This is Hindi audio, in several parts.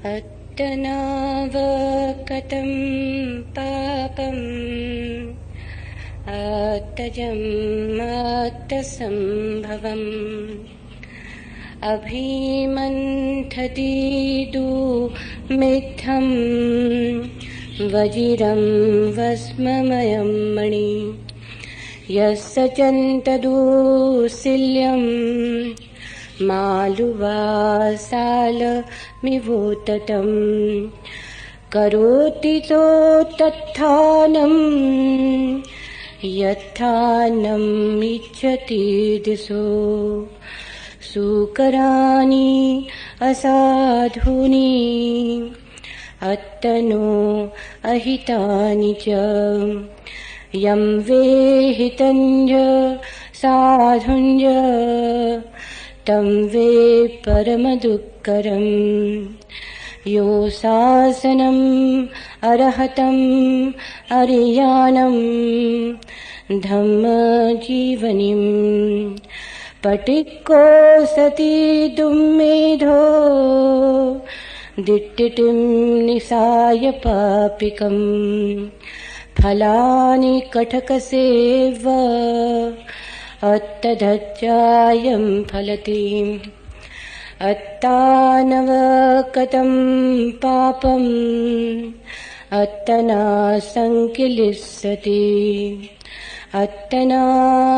अत्तनावकतं पापम् अत्तजन्मात्तसम्भवम् अभिमन्थतीदुमित्थं वजिरं वस्ममयं मणि यस्य चन्तदुःशिल्यं मालुवासालमिवोततं करोति तो तत्थानं यत्थानम् इच्छति दिशो सुकराणि असाधूनि अत्तनो अहितानि च यं वेहितञ्च साधुञ्च तं वे परमदुःखरम् यो शासनम् अरहतम् अरियाणम् धम्मजीवनीम् पटिक्को सती दुम्मेधो दिट्टिटिं निसाय पापिकम् फलानि कटकसेव अत्तधज्जायं फलति अत्तानवकतं पापम् अत्तना संकिलिस्सति अत्तनाकतं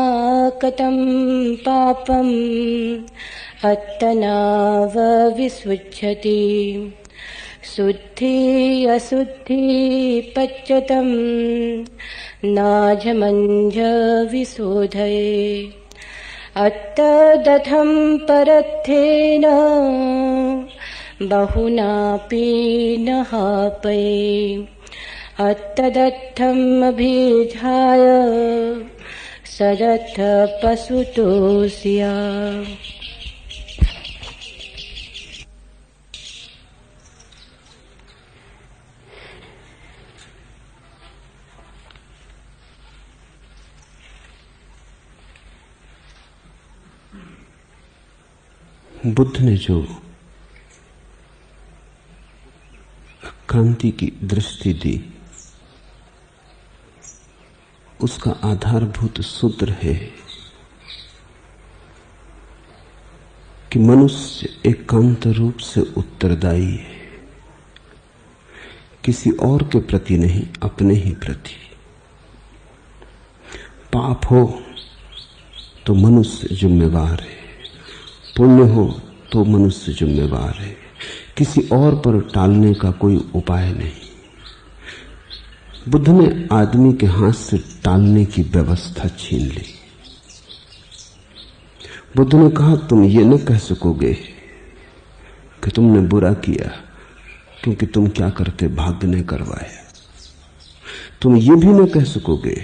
पापम् अत्तनावविसृज्यति शुद्धि अशुद्धि पच्यतं नाजमञ्ज विशोधये अत्तदथं परत्थेन बहुनापि न हापये अत्तदर्थम् अभिधाय सदत्थ पशुतोऽस्या। बुद्ध ने जो क्रांति की दृष्टि दी उसका आधारभूत सूत्र है कि मनुष्य एकांत रूप से उत्तरदायी है, किसी और के प्रति नहीं, अपने ही प्रति। पाप हो तो मनुष्य जिम्मेवार है, पुण्य हो तो मनुष्य जिम्मेवार है, किसी और पर टालने का कोई उपाय नहीं। बुद्ध ने आदमी के हाथ से टालने की व्यवस्था छीन ली। बुद्ध ने कहा तुम ये न कह सकोगे कि तुमने बुरा किया क्योंकि तुम क्या करते भाग्य ने करवाया। तुम ये भी न कह सकोगे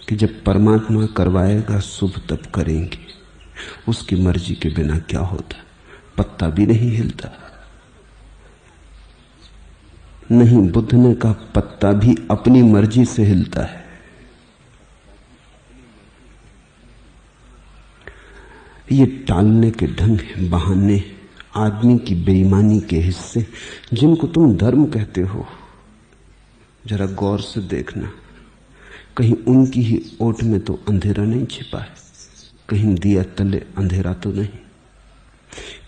कि जब परमात्मा करवाएगा शुभ तब करेंगे, उसकी मर्जी के बिना क्या होता, पत्ता भी नहीं हिलता। नहीं, बुद्ध ने कहा पत्ता भी अपनी मर्जी से हिलता है। ये टालने के ढंग, बहाने, आदमी की बेईमानी के हिस्से जिनको तुम धर्म कहते हो, जरा गौर से देखना, कहीं उनकी ही ओट में तो अंधेरा नहीं छिपा है, कहीं दिया तले अंधेरा तो नहीं,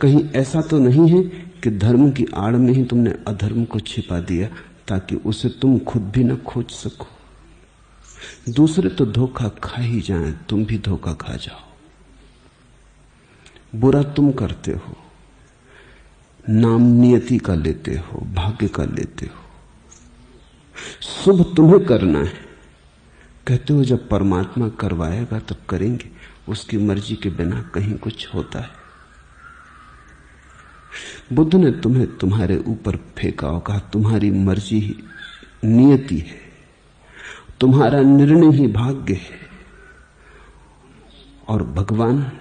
कहीं ऐसा तो नहीं है कि धर्म की आड़ में ही तुमने अधर्म को छिपा दिया ताकि उसे तुम खुद भी न खोज सको। दूसरे तो धोखा खा ही जाएं, तुम भी धोखा खा जाओ। बुरा तुम करते हो, नाम नियति का लेते हो, भाग्य का लेते हो। शुभ तुम्हें करना है, कहते हो जब परमात्मा करवाएगा तब करेंगे, उसकी मर्जी के बिना कहीं कुछ होता है। बुद्ध ने तुम्हें तुम्हारे ऊपर फेंका और कहा तुम्हारी मर्जी ही नियति है, तुम्हारा निर्णय ही भाग्य है, और भगवान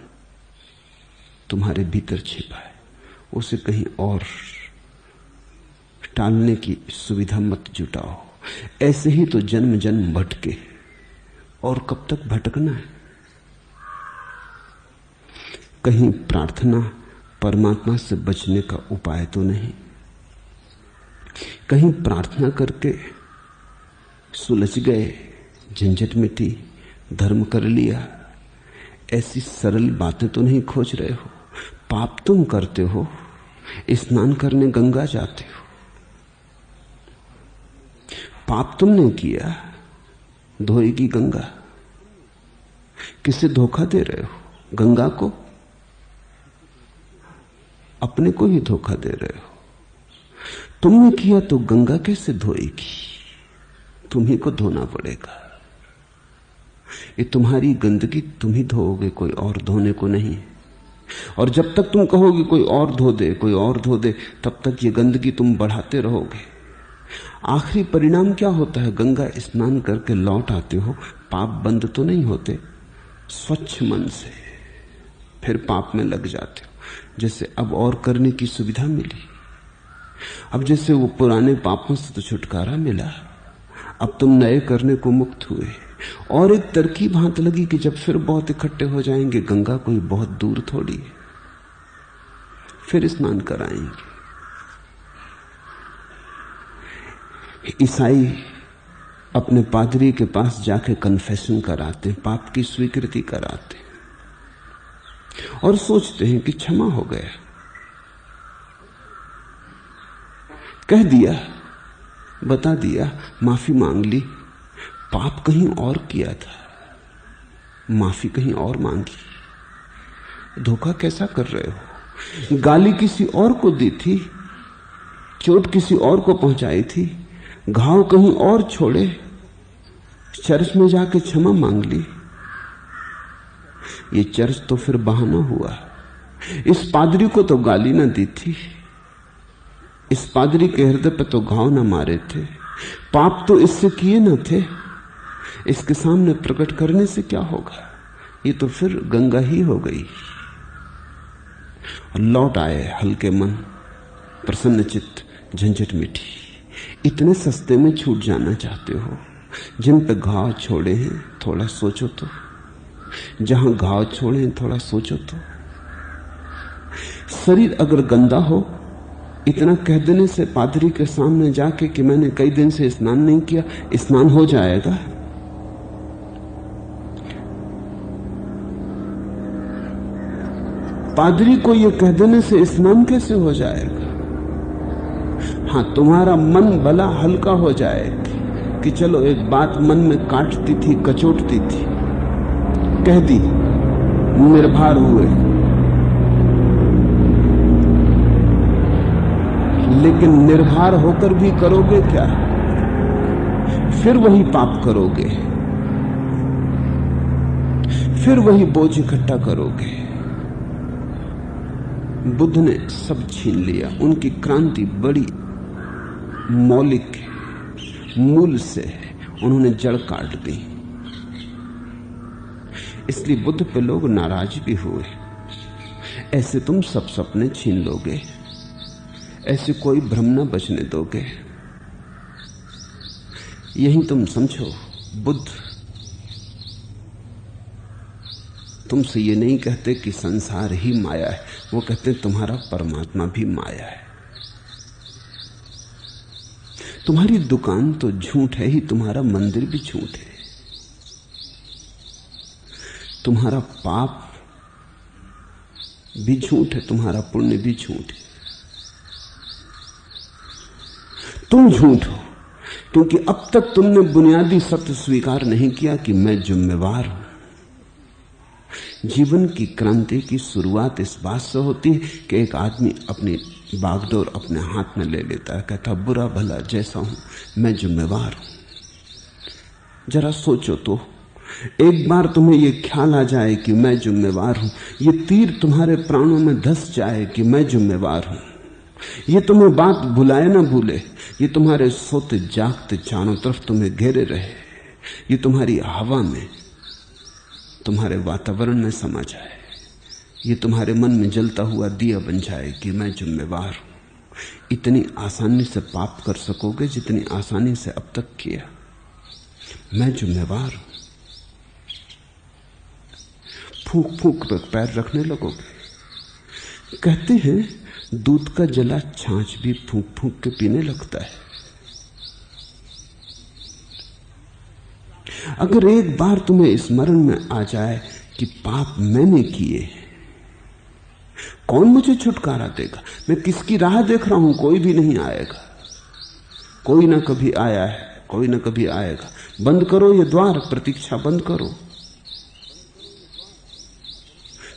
तुम्हारे भीतर छिपा है, उसे कहीं और टालने की सुविधा मत जुटाओ। ऐसे ही तो जन्म जन्म भटके, और कब तक भटकना है। कहीं प्रार्थना परमात्मा से बचने का उपाय तो नहीं। कहीं प्रार्थना करके सुलझ गए, झंझट मिटी, धर्म कर लिया, ऐसी सरल बातें तो नहीं खोज रहे हो। पाप तुम करते हो, स्नान करने गंगा जाते हो। पाप तुमने किया, धोएगी गंगा। किसे धोखा दे रहे हो? गंगा को? अपने को ही धोखा दे रहे हो। तुमने किया तो गंगा कैसे धोएगी? तुम्ही को धोना पड़ेगा। ये तुम्हारी गंदगी तुम ही धोओगे, कोई और धोने को नहीं। और जब तक तुम कहोगे कोई और धो दे, कोई और धो दे, तब तक ये गंदगी तुम बढ़ाते रहोगे। आखिरी परिणाम क्या होता है? गंगा स्नान करके लौट आते हो, पाप बंद तो नहीं होते, स्वच्छ मन से फिर पाप में लग जाते हो। जैसे अब और करने की सुविधा मिली, अब जैसे वो पुराने पापों से तो छुटकारा मिला, अब तुम नए करने को मुक्त हुए। और एक तरकीब हाथ लगी कि जब फिर बहुत इकट्ठे हो जाएंगे, गंगा कोई बहुत दूर थोड़ी है, फिर स्नान कराएंगे। ईसाई अपने पादरी के पास जाके कन्फेशन कराते, पाप की स्वीकृति कराते और सोचते हैं कि क्षमा हो गया, कह दिया, बता दिया, माफी मांग ली। पाप कहीं और किया था, माफी कहीं और मांगी। धोखा कैसा कर रहे हो? गाली किसी और को दी थी, चोट किसी और को पहुंचाई थी, घाव कहीं और छोड़े, चर्च में जाके क्षमा मांग ली। ये चर्च तो फिर बहाना हुआ। इस पादरी को तो गाली ना दी थी, इस पादरी के हृदय पे तो घाव ना मारे थे, पाप तो इससे किए ना थे, इसके सामने प्रकट करने से क्या होगा? ये तो फिर गंगा ही हो गई। और लौट आए हल्के मन, प्रसन्न चित्त, झंझट मिटी। इतने सस्ते में छूट जाना चाहते हो? जिन पे घाव छोड़े हैं थोड़ा सोचो तो, जहां घाव छोड़े हैं थोड़ा सोचो तो। शरीर अगर गंदा हो, इतना कह देने से पादरी के सामने जाके कि मैंने कई दिन से स्नान नहीं किया, स्नान हो जाएगा? पादरी को यह कह देने से स्नान कैसे हो जाएगा? हां, तुम्हारा मन भला हल्का हो जाएगा कि चलो एक बात मन में काटती थी, कचोटती थी, कह दी, निर्भर हुए। लेकिन निर्भर होकर भी करोगे क्या? फिर वही पाप करोगे, फिर वही बोझ इकट्ठा करोगे। बुद्ध ने सब छीन लिया। उनकी क्रांति बड़ी मौलिक, मूल से उन्होंने जड़ काट दी। इसलिए बुद्ध पे लोग नाराज भी हुए। ऐसे तुम सब सपने छीन लोगे, ऐसे कोई भ्रम न बचने दोगे। यही तुम समझो, बुद्ध तुमसे ये नहीं कहते कि संसार ही माया है, वो कहते तुम्हारा परमात्मा भी माया है। तुम्हारी दुकान तो झूठ है ही, तुम्हारा मंदिर भी झूठ है, तुम्हारा पाप भी झूठ है, तुम्हारा पुण्य भी झूठ है। तुम झूठ हो क्योंकि अब तक तुमने बुनियादी सत्य स्वीकार नहीं किया कि मैं जिम्मेवार हूं। जीवन की क्रांति की शुरुआत इस बात से होती है कि एक आदमी अपनी बागडोर अपने हाथ में ले लेता है, कहता बुरा भला जैसा हूं मैं जिम्मेवार हूं। जरा सोचो तो, एक बार तुम्हें यह ख्याल आ जाए कि मैं जिम्मेवार हूं, यह तीर तुम्हारे प्राणों में धस जाए कि मैं जिम्मेवार हूं, ये तुम्हें बात भुलाए ना भूले, ये तुम्हारे सोते जागते चारों तरफ तुम्हें घेरे रहे, ये तुम्हारी हवा में, तुम्हारे वातावरण में समा जाए, ये तुम्हारे मन में जलता हुआ दिया बन जाए कि मैं जिम्मेवार हूं। इतनी आसानी से पाप कर सकोगे जितनी आसानी से अब तक किया। मैं जिम्मेवार हूं। फूंक फूंक पर पैर रखने लगोगे। कहते हैं दूध का जला छाछ भी फूंक फूंक के पीने लगता है। अगर एक बार तुम्हें स्मरण में आ जाए कि पाप मैंने किए, कौन मुझे छुटकारा देगा? मैं किसकी राह देख रहा हूं? कोई भी नहीं आएगा। कोई ना कभी आया है, कोई ना कभी आएगा। बंद करो ये द्वार, प्रतीक्षा बंद करो।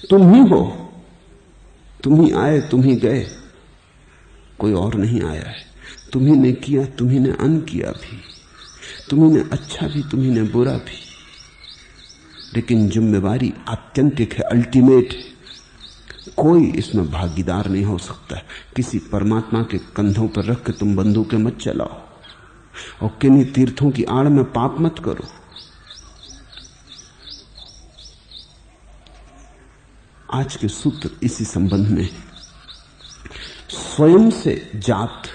तुम ही हो, तुम ही आए, तुम ही गए, कोई और नहीं आया है। तुम्ही ने किया, तुम्ही ने अन किया भी, तुम्ही ने अच्छा भी, तुम्ही ने बुरा भी, लेकिन जिम्मेवारी आत्यंतिक है, अल्टीमेट है। कोई इसमें भागीदार नहीं हो सकता। किसी परमात्मा के कंधों पर रख के तुम बंदूकें मत चलाओ और किन्हीं तीर्थों की आड़ में पाप मत करो। आज के सूत्र इसी संबंध में, स्वयं से जात,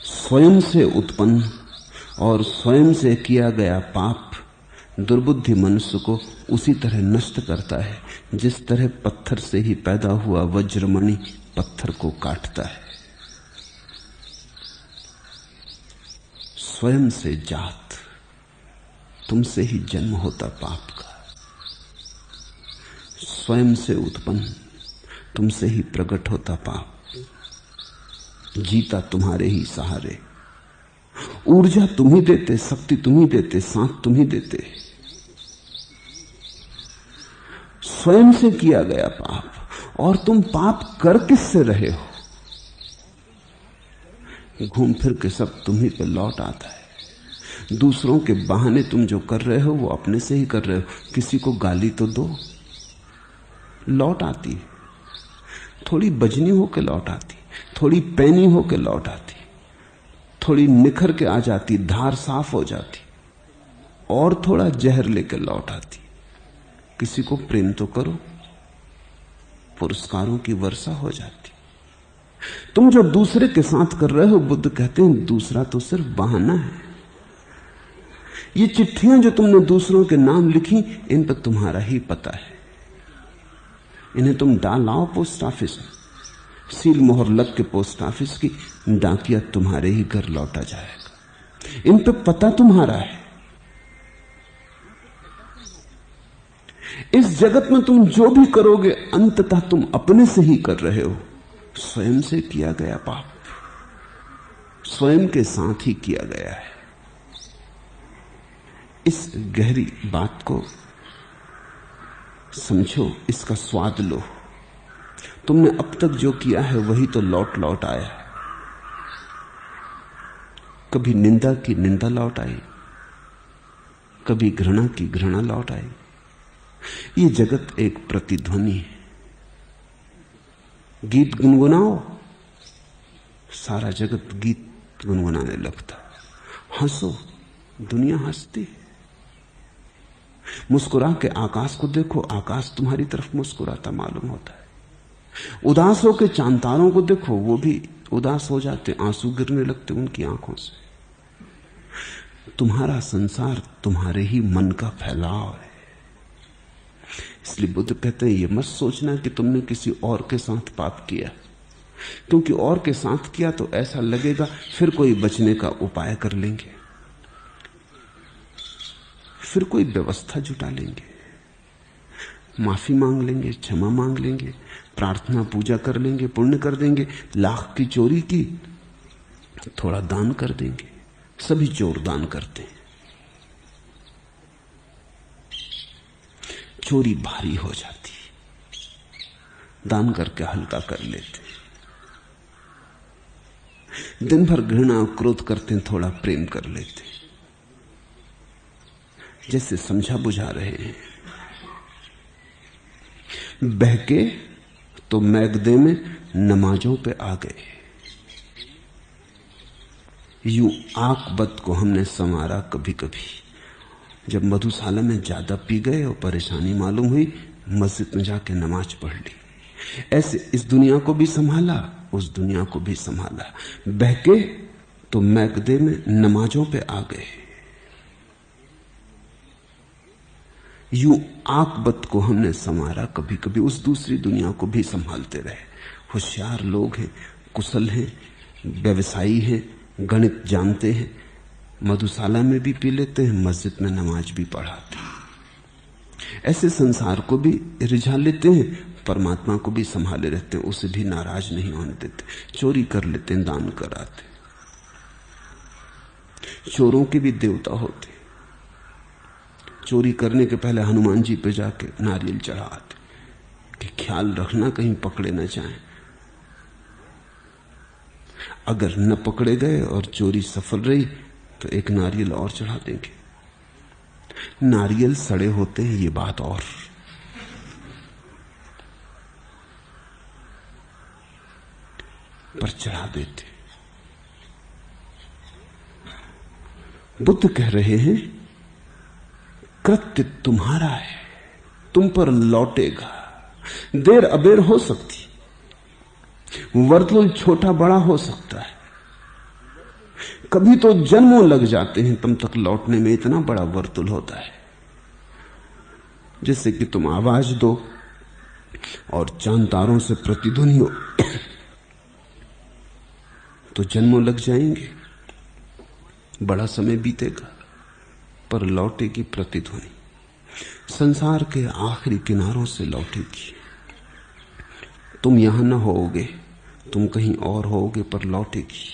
स्वयं से उत्पन्न और स्वयं से किया गया पाप दुर्बुद्धि मनुष्य को उसी तरह नष्ट करता है जिस तरह पत्थर से ही पैदा हुआ वज्रमणि पत्थर को काटता है। स्वयं से जात, तुमसे ही जन्म होता पाप का। स्वयं से उत्पन्न, तुमसे ही प्रकट होता पाप। जीता तुम्हारे ही सहारे, ऊर्जा तुम ही देते, शक्ति तुम ही देते, सांस तुम ही देते। स्वयं से किया गया पाप, और तुम पाप कर किससे रहे हो? घूम फिर के सब तुम ही पे लौट आता है। दूसरों के बहाने तुम जो कर रहे हो वो अपने से ही कर रहे हो। किसी को गाली तो दो, लौट आती, थोड़ी बजनी होके लौट आती, थोड़ी पैनी होके लौट आती, थोड़ी निखर के आ जाती, धार साफ हो जाती, और थोड़ा जहर लेकर लौट आती। किसी को प्रेम तो करो, पुरस्कारों की वर्षा हो जाती। तुम जो दूसरे के साथ कर रहे हो, बुद्ध कहते हैं दूसरा तो सिर्फ बहाना है। ये चिट्ठियां जो तुमने दूसरों के नाम लिखी, इन पर तुम्हारा ही पता है। इन्हें तुम डाल आओ पोस्ट ऑफिस में, सील मोहर लग के पोस्ट ऑफिस की, डाकिया तुम्हारे ही घर लौटा जाएगा। इन पे पता तुम्हारा है। इस जगत में तुम जो भी करोगे अंततः तुम अपने से ही कर रहे हो। स्वयं से किया गया पाप स्वयं के साथ ही किया गया है। इस गहरी बात को समझो, इसका स्वाद लो। तुमने अब तक जो किया है वही तो लौट लौट आया। कभी निंदा की निंदा लौट आई, कभी घृणा की घृणा लौट आई। ये जगत एक प्रतिध्वनि है। गीत गुनगुनाओ, सारा जगत गीत गुनगुनाने लगता। हंसो, दुनिया हंसती। मुस्कुरा के आकाश को देखो, आकाश तुम्हारी तरफ मुस्कुराता मालूम होता है। उदास होकर चांद तारों को देखो, वो भी उदास हो जाते, आंसू गिरने लगते उनकी आंखों से। तुम्हारा संसार तुम्हारे ही मन का फैलाव है। इसलिए बुद्ध कहते हैं, ये मत सोचना कि तुमने किसी और के साथ पाप किया, क्योंकि और के साथ किया तो ऐसा लगेगा फिर कोई बचने का उपाय कर लेंगे, फिर कोई व्यवस्था जुटा लेंगे, माफी मांग लेंगे, क्षमा मांग लेंगे, प्रार्थना पूजा कर लेंगे, पुण्य कर देंगे। लाख की चोरी की, थोड़ा दान कर देंगे। सभी चोर दान करते हैं। चोरी भारी हो जाती, दान करके हल्का कर लेते। दिन भर घृणा और क्रोध करते हैं, थोड़ा प्रेम कर लेते, जैसे समझा बुझा रहे हैं। बहके तो मैगदे में नमाजों पे आ गए। यूं आंख बद को हमने संवारा कभी कभी। जब मधुशाला में ज्यादा पी गए और परेशानी मालूम हुई, मस्जिद में जाके नमाज पढ़ ली। ऐसे इस दुनिया को भी संभाला, उस दुनिया को भी संभाला। बहके तो मैगदे में नमाजों पे आ गए। यूं आकबत को हमने संवारा, कभी कभी उस दूसरी दुनिया को भी संभालते रहे। होशियार लोग हैं, कुशल हैं, व्यवसायी हैं, गणित जानते हैं, मधुशाला में भी पी लेते हैं, मस्जिद में नमाज भी पढ़ाते हैं। ऐसे संसार को भी रिझा लेते हैं, परमात्मा को भी संभाले रहते हैं, उसे भी नाराज नहीं होने देते। चोरी कर लेते हैं, दान कराते। चोरों के भी देवता होते। चोरी करने के पहले हनुमान जी पे जाके नारियल चढ़ाते कि ख्याल रखना कहीं पकड़े न जाएं। अगर न पकड़े गए और चोरी सफल रही तो एक नारियल और चढ़ा देंगे। नारियल सड़े होते हैं, ये बात और। पर चढ़ा देते। बुद्ध कह रहे हैं कृत्य तुम्हारा है, तुम पर लौटेगा। देर अबेर हो सकती, वर्तुल छोटा बड़ा हो सकता है, कभी तो जन्मों लग जाते हैं, तुम तक लौटने में इतना बड़ा वर्तुल होता है। जैसे कि तुम आवाज दो और चांद तारों से प्रतिध्वनि हो तो जन्मों लग जाएंगे, बड़ा समय बीतेगा, पर लौटेगी प्रतिध्वनि। संसार के आखिरी किनारों से लौटेगी। तुम यहां न होगे, तुम कहीं और होगे, पर लौटेगी।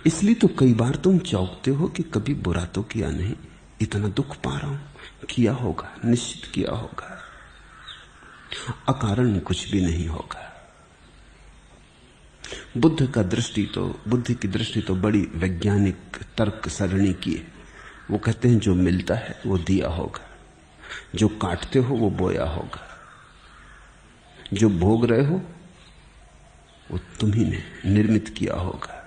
इसलिए तो कई बार तुम चौंकते हो कि कभी बुरा तो किया नहीं, इतना दुख पा रहा हूं। किया होगा, निश्चित किया होगा, अकारण कुछ भी नहीं होगा। बुद्ध की दृष्टि तो बड़ी वैज्ञानिक तर्क सरणी की है। वो कहते हैं जो मिलता है वो दिया होगा, जो काटते हो वो बोया होगा, जो भोग रहे हो वो तुम्ही ने निर्मित किया होगा।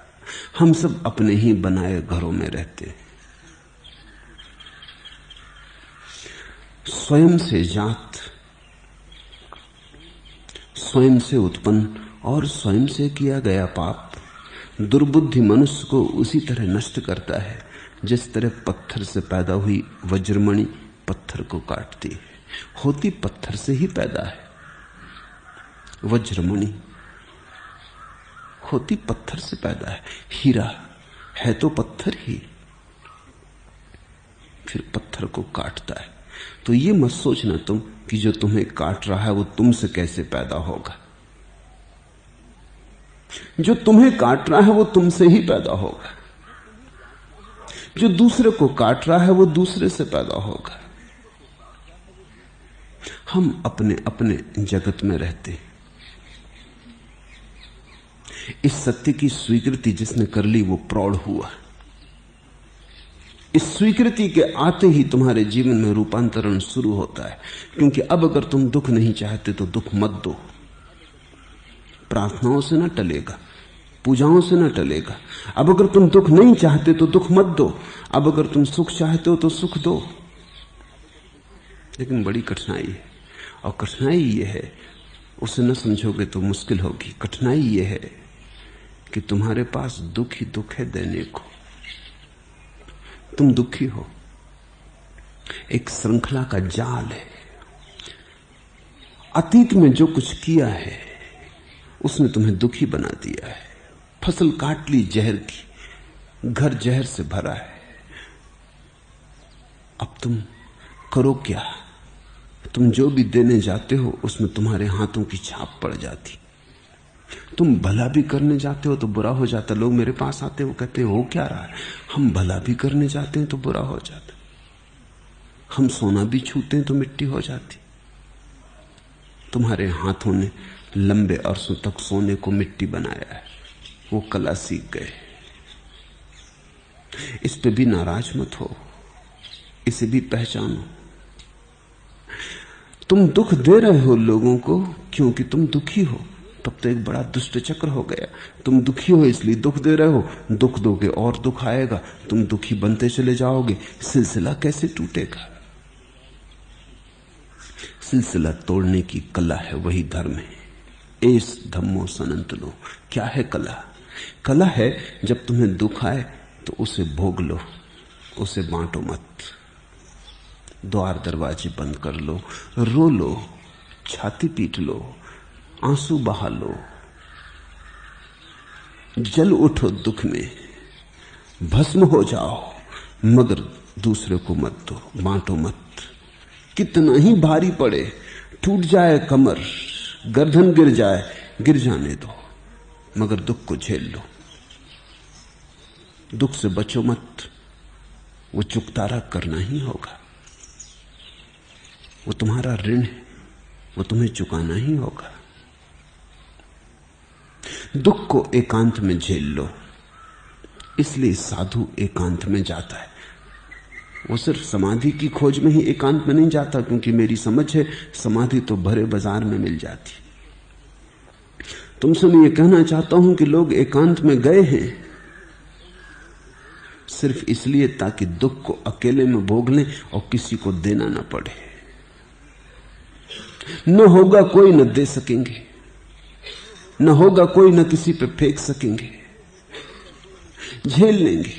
हम सब अपने ही बनाए घरों में रहते हैं। स्वयं से जात, स्वयं से उत्पन्न और स्वयं से किया गया पाप दुर्बुद्धि मनुष्य को उसी तरह नष्ट करता है जिस तरह पत्थर से पैदा हुई वज्रमणि पत्थर को काटती है। होती पत्थर से ही पैदा है वज्रमणि, होती पत्थर से पैदा है। हीरा है तो पत्थर ही, फिर पत्थर को काटता है। तो ये मत सोचना तुम कि जो तुम्हें काट रहा है वो तुमसे कैसे पैदा होगा। जो तुम्हें काट रहा है वो तुमसे ही पैदा होगा। जो दूसरे को काट रहा है वो दूसरे से पैदा होगा। हम अपने अपने जगत में रहते हैं। इस सत्य की स्वीकृति जिसने कर ली वो प्रौढ़ हुआ। इस स्वीकृति के आते ही तुम्हारे जीवन में रूपांतरण शुरू होता है। क्योंकि अब अगर तुम दुख नहीं चाहते तो दुख मत दो। प्रार्थनाओं से ना टलेगा, पूजाओं से ना टलेगा। अब अगर तुम दुख नहीं चाहते तो दुख मत दो। अब अगर तुम सुख चाहते हो तो सुख दो। लेकिन बड़ी कठिनाई है, और कठिनाई ये है, उसे न समझोगे तो मुश्किल होगी। कठिनाई ये है कि तुम्हारे पास दुख ही दुख है देने को। तुम दुखी हो, एक श्रृंखला का जाल है। अतीत में जो कुछ किया है उसने तुम्हें दुखी बना दिया है। फसल काट ली जहर की, घर जहर से भरा है। अब तुम करो क्या? तुम जो भी देने जाते हो उसमें तुम्हारे हाथों की छाप पड़ जाती। तुम भला भी करने जाते हो तो बुरा हो जाता। लोग मेरे पास आते हैं, वो कहते हैं हो क्या रहा है? हम भला भी करने जाते हैं तो बुरा हो जाता। हम सोना भी छूते हैं तो मिट्टी हो जाती। तुम्हारे हाथों ने लंबे अरसों तक सोने को मिट्टी बनाया है, वो कला सीख गए। इस पे भी नाराज मत हो, इसे भी पहचानो। तुम दुख दे रहे हो लोगों को क्योंकि तुम दुखी हो, तब तो एक बड़ा दुष्ट चक्र हो गया। तुम दुखी हो इसलिए दुख दे रहे हो, दुख दोगे और दुख आएगा, तुम दुखी बनते चले जाओगे। सिलसिला कैसे टूटेगा? सिलसिला तोड़ने की कला है, वही धर्म है। एस धम्मो सनंतलो। क्या है कला? कला है जब तुम्हें दुख आए तो उसे भोग लो, उसे बांटो मत। द्वार दरवाजे बंद कर लो, रो लो, छाती पीट लो, आंसू बहा लो, जल उठो दुख में, भस्म हो जाओ, मगर दूसरे को मत दो, बांटो मत। कितना ही भारी पड़े, टूट जाए कमर, गर्दन गिर जाए, गिर जाने दो, मगर दुख को झेल लो। दुख से बचो मत, वो चुकतारा करना ही होगा। वो तुम्हारा ऋण है, वो तुम्हें चुकाना ही होगा। दुख को एकांत में झेल लो। इसलिए साधु एकांत में जाता है। वो सिर्फ समाधि की खोज में ही एकांत में नहीं जाता, क्योंकि मेरी समझ है समाधि तो भरे बाजार में मिल जाती। तुमसे मैं ये कहना चाहता हूं कि लोग एकांत में गए हैं सिर्फ इसलिए ताकि दुख को अकेले में भोग लें और किसी को देना ना पड़े। न होगा कोई न दे सकेंगे, न होगा कोई न किसी पे फेंक सकेंगे, झेल लेंगे।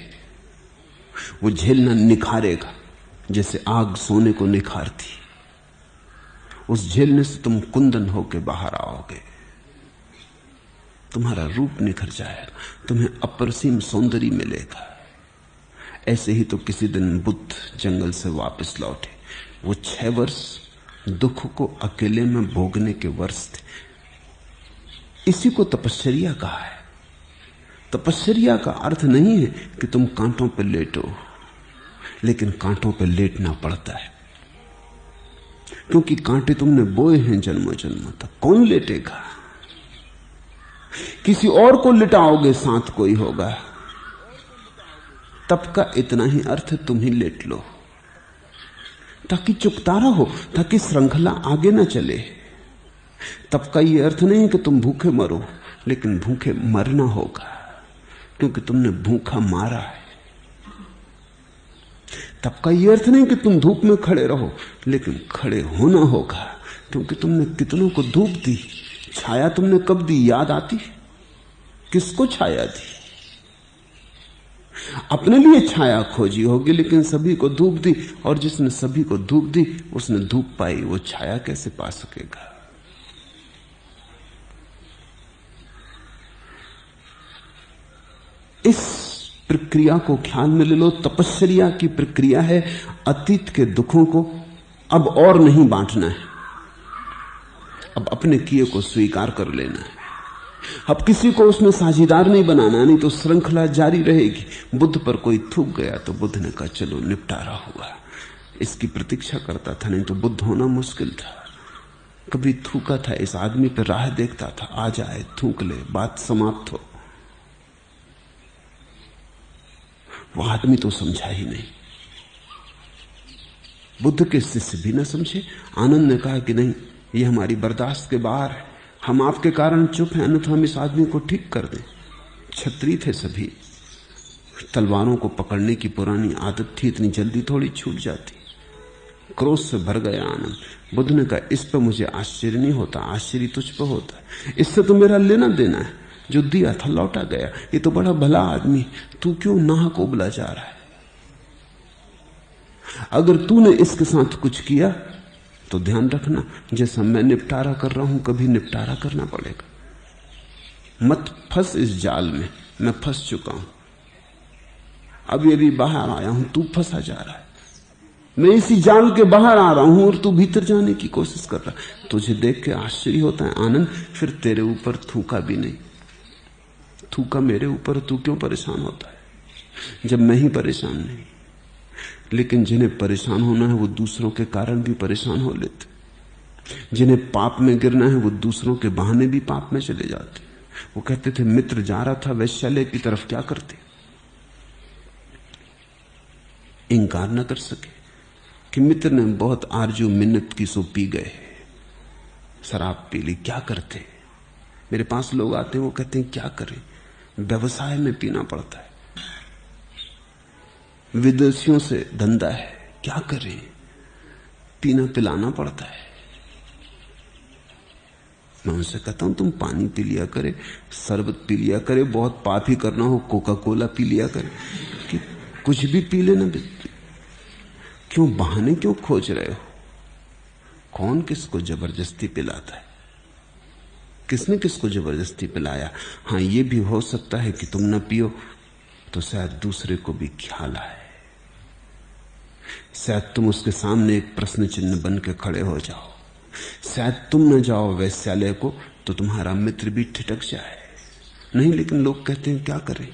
वो झेलना निखारेगा, जैसे आग सोने को निखारती। उस झेलने से तुम कुंदन होके बाहर आओगे, तुम्हारा रूप निखर जाएगा, तुम्हें अप्रसीम सौंदर्य मिलेगा। ऐसे ही तो किसी दिन बुद्ध जंगल से वापस लौटे। वो 6 वर्ष दुख को अकेले में भोगने के वर्ष थे। इसी को तपश्चर्या कहा है। तपश्चर्या का अर्थ नहीं है कि तुम कांटों पर लेटो, लेकिन कांटों पर लेटना पड़ता है, क्योंकि कांटे तुमने बोए हैं जन्मों जन्मों तक। कौन लेटेगा? किसी और को लिटाओगे, साथ कोई होगा। तब का इतना ही अर्थ है, तुम ही लेट लो, ताकि चुकतारा हो, ताकि श्रृंखला आगे ना चले। तब का यह अर्थ नहीं कि तुम भूखे मरो, लेकिन भूखे मरना होगा, क्योंकि तुमने भूखा मारा है। तब का यह अर्थ नहीं कि तुम धूप में खड़े रहो, लेकिन खड़े होना होगा, क्योंकि तुमने कितनों को धूप दी। छाया तुमने कब दी, याद आती? किसको छाया दी? अपने लिए छाया खोजी होगी, लेकिन सभी को धूप दी, और जिसने सभी को धूप दी उसने धूप पाई। वो छाया कैसे पा सकेगा? इस प्रक्रिया को ख्याल में ले लो। तपश्चर्या की प्रक्रिया है अतीत के दुखों को अब और नहीं बांटना है, अब अपने किए को स्वीकार कर लेना है। अब किसी को उसमें साझीदार नहीं बनाना, नहीं तो श्रृंखला जारी रहेगी। बुद्ध पर कोई थूक गया तो बुद्ध ने कहा चलो निपटारा हुआ। इसकी प्रतीक्षा करता था, नहीं तो बुद्ध होना मुश्किल था। कभी थूका था, इस आदमी पर राह देखता था, आ जाए थूक ले, बात समाप्त हो। वो आदमी तो समझा ही नहीं। बुद्ध के शिष्य भी ना समझे। आनंद ने कहा कि नहीं, ये हमारी बर्दाश्त के बाहर है, हम आपके कारण चुप हैं, अन्यथा हम इस आदमी को ठीक कर दें। छत्री थे सभी, तलवारों को पकड़ने की पुरानी आदत थी, इतनी जल्दी थोड़ी छूट जाती। क्रोध से भर गया आनंद। बुद्ध ने कहा इस पर मुझे आश्चर्य नहीं होता, आश्चर्य तुझ पर होता है। इससे तो मेरा लेना देना है, जो दिया था लौटा गया। ये तो बड़ा भला आदमी, तू क्यों नाहक उबला जा रहा है? अगर तूने इसके साथ कुछ किया तो ध्यान रखना, जैसा मैं निपटारा कर रहा हूं कभी निपटारा करना पड़ेगा। मत फंस इस जाल में, मैं फंस चुका हूं। अब ये भी बाहर आया हूं, तू फंसा जा रहा है। मैं इसी जाल के बाहर आ रहा हूं और तू भीतर जाने की कोशिश कर रहा है। तुझे देख के आश्चर्य होता है आनंद, फिर तेरे ऊपर थूका भी नहीं। थूका मेरे ऊपर, तू क्यों परेशान होता है जब मैं ही परेशान नहीं? लेकिन जिन्हें परेशान होना है वो दूसरों के कारण भी परेशान हो लेते। जिन्हें पाप में गिरना है वो दूसरों के बहाने भी पाप में चले जाते। वो कहते थे मित्र जा रहा था वैश्यालय की तरफ, क्या करते? इंकार न कर सके कि मित्र ने बहुत आरजू मिन्नत की सो पी गए, शराब पी ली, क्या करते? मेरे पास लोग आते हैं, वो कहते हैं क्या करें, व्यवसाय में पीना पड़ता है, विदेशियों से धंधा है, क्या करें, पीना पिलाना पड़ता है। मैं उनसे कहता हूं तुम पानी पी लिया करे, शरबत पी लिया करे, बहुत पाप ही करना हो कोका कोला पी लिया करे, कि कुछ भी पी लेना। क्यों बहाने क्यों खोज रहे हो? कौन किसको जबरदस्ती पिलाता है? किसने किसको जबरदस्ती पिलाया? हां, यह भी हो सकता है कि तुम न पियो तो शायद दूसरे को भी ख्याल आए, शायद तुम उसके सामने एक प्रश्न चिन्ह बन के खड़े हो जाओ, शायद तुम न जाओ वैश्यालय को तो तुम्हारा मित्र भी ठिठक जाए। नहीं, लेकिन लोग कहते हैं क्या करें?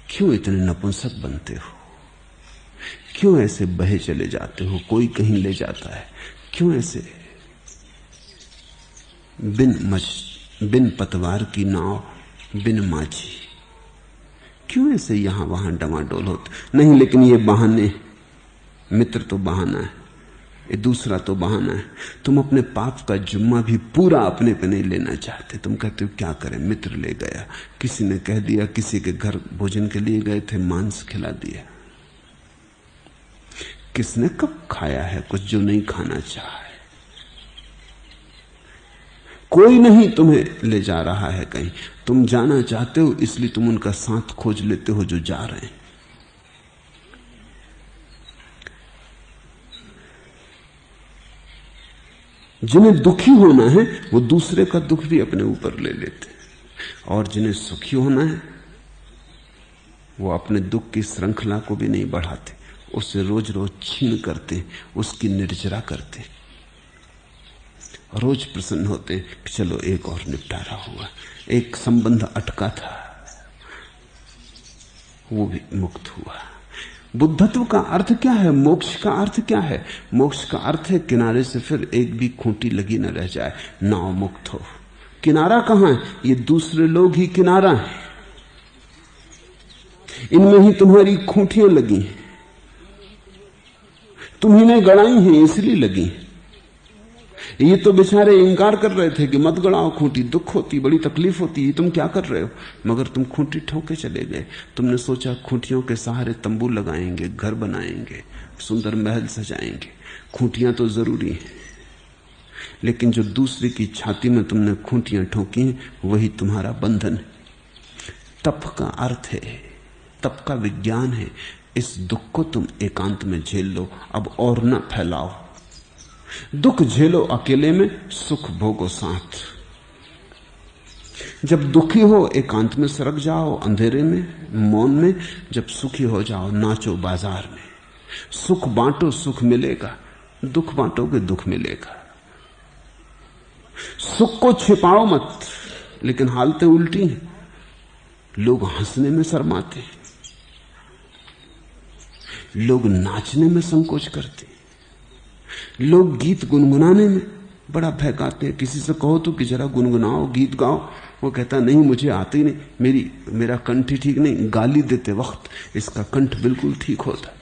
क्यों इतने नपुंसक बनते हो? क्यों ऐसे बहे चले जाते हो? कोई कहीं ले जाता है, क्यों ऐसे बिन पतवार की नाव बिन माझी, क्यों ऐसे यहां वहां डमाडोल होते? नहीं, लेकिन ये बहाने, मित्र तो बहाना है, ये दूसरा तो बहाना है। तुम अपने पाप का जुम्मा भी पूरा अपने पे नहीं लेना चाहते। तुम कहते हो क्या करें, मित्र ले गया, किसी ने कह दिया, किसी के घर भोजन के लिए गए थे, मांस खिला दिया। किसने कब खाया है कुछ जो नहीं खाना चाहा है? कोई नहीं तुम्हें ले जा रहा है कहीं, तुम जाना चाहते हो इसलिए तुम उनका साथ खोज लेते हो जो जा रहे हैं। जिन्हें दुखी होना है वो दूसरे का दुख भी अपने ऊपर ले लेते हैं, और जिन्हें सुखी होना है वो अपने दुख की श्रृंखला को भी नहीं बढ़ाते, उससे रोज रोज छीन करते, उसकी निर्जरा करते, रोज प्रसन्न होते कि चलो एक और निपटारा हुआ, एक संबंध अटका था वो भी मुक्त हुआ। बुद्धत्व का अर्थ क्या है? मोक्ष का अर्थ क्या है? मोक्ष का अर्थ है किनारे से फिर एक भी खूंटी लगी न रह जाए, नाव मुक्त हो। किनारा कहां है? ये दूसरे लोग ही किनारा है, इनमें ही तुम्हारी खूंटियां लगी हैं, तुम्ही ने गड़ाई हैं इसलिए लगी। ये तो बेचारे इंकार कर रहे थे कि मत गड़ाओ खूंटी, दुख होती, बड़ी तकलीफ होती, तुम क्या कर रहे हो? मगर तुम खूंटी ठोके चले गए। तुमने सोचा खूंटियों के सहारे तंबू लगाएंगे, घर बनाएंगे, सुंदर महल सजाएंगे। खूंटियां तो जरूरी हैं, लेकिन जो दूसरे की छाती में तुमने खूंटियां ठोकी हैं वही तुम्हारा बंधन है। तप का अर्थ है, तप का विज्ञान है, इस दुख को तुम एकांत में झेल लो, अब और ना फैलाओ। दुख झेलो अकेले में, सुख भोगो साथ। जब दुखी हो एकांत में सरक जाओ, अंधेरे में, मौन में। जब सुखी हो जाओ नाचो बाजार में। सुख बांटो, सुख मिलेगा, दुख बांटोगे दुख मिलेगा। सुख को छिपाओ मत, लेकिन हालतें उल्टी हैं। लोग हंसने में शर्माते हैं, लोग नाचने में संकोच करते हैं, लोग गीत गुनगुनाने में बड़ा भयकाते हैं। किसी से कहो तो कि जरा गुनगुनाओ, गीत गाओ, वो कहता नहीं मुझे आती नहीं, मेरा कंठ ही ठीक नहीं। गाली देते वक्त इसका कंठ बिल्कुल ठीक होता।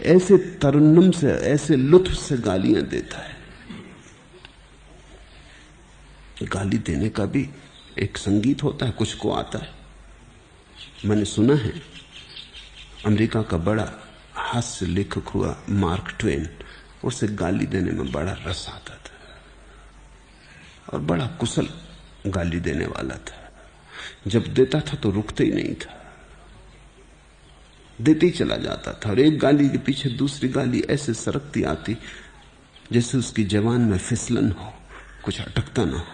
ऐसे तरुन्नम से, ऐसे लुत्फ से गालियां देता है। गाली देने का भी एक संगीत होता है, कुछ को आता है। मैंने सुना है अमेरिका का बड़ा हास्य लेखक हुआ मार्क ट्वेन, उसे गाली देने में बड़ा रस आता था और बड़ा कुशल गाली देने वाला था। जब देता था तो रुकते ही नहीं था, देते ही चला जाता था, और एक गाली के पीछे दूसरी गाली ऐसे सरकती आती जैसे उसकी जवान में फिसलन हो, कुछ अटकता ना हो।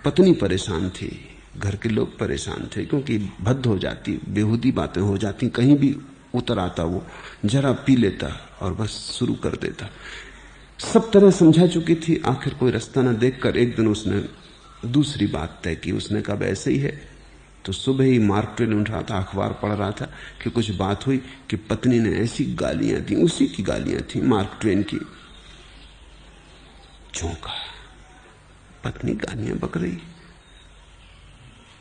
पत्नी परेशान थी, घर के लोग परेशान थे, क्योंकि भद्द हो जाती, बेहुदी बातें हो जाती। कहीं भी उतर आता वो, जरा पी लेता और बस शुरू कर देता। सब तरह समझा चुकी थी, आखिर कोई रास्ता ना देखकर एक दिन उसने दूसरी बात तय की। उसने कहा ऐसे ही है। तो सुबह ही मार्क ट्वेन उठा था, अखबार पढ़ रहा था कि कुछ बात हुई कि पत्नी ने ऐसी गालियां दी, उसी की गालियां थी, मार्क ट्वेन की। चौंका, पत्नी गालियां बक रही।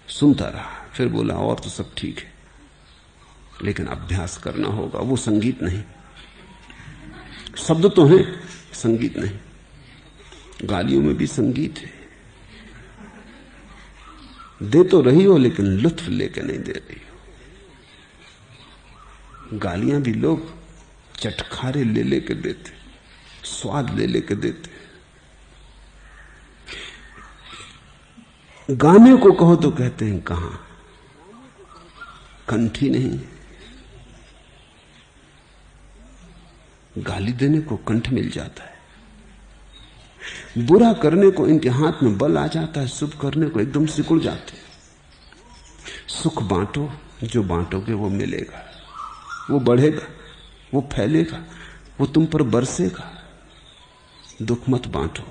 सुनता रहा, फिर बोला और तो सब ठीक है, लेकिन अभ्यास करना होगा। वो संगीत नहीं, शब्द तो हैं, संगीत नहीं। गालियों में भी संगीत है। दे तो रही हो लेकिन लुत्फ लेके नहीं दे रही हो। गालियां भी लोग चटखारे ले लेके देते, स्वाद ले लेके देते। गाने को कहो तो कहते हैं कहां, कंठी नहीं। गाली देने को कंठ मिल जाता है, बुरा करने को इनके हाथ में बल आ जाता है, शुभ करने को एकदम सिकुड़ जाते हैं। सुख बांटो, जो बांटोगे वो मिलेगा, वो बढ़ेगा, वो फैलेगा, वो तुम पर बरसेगा। दुख मत बांटो।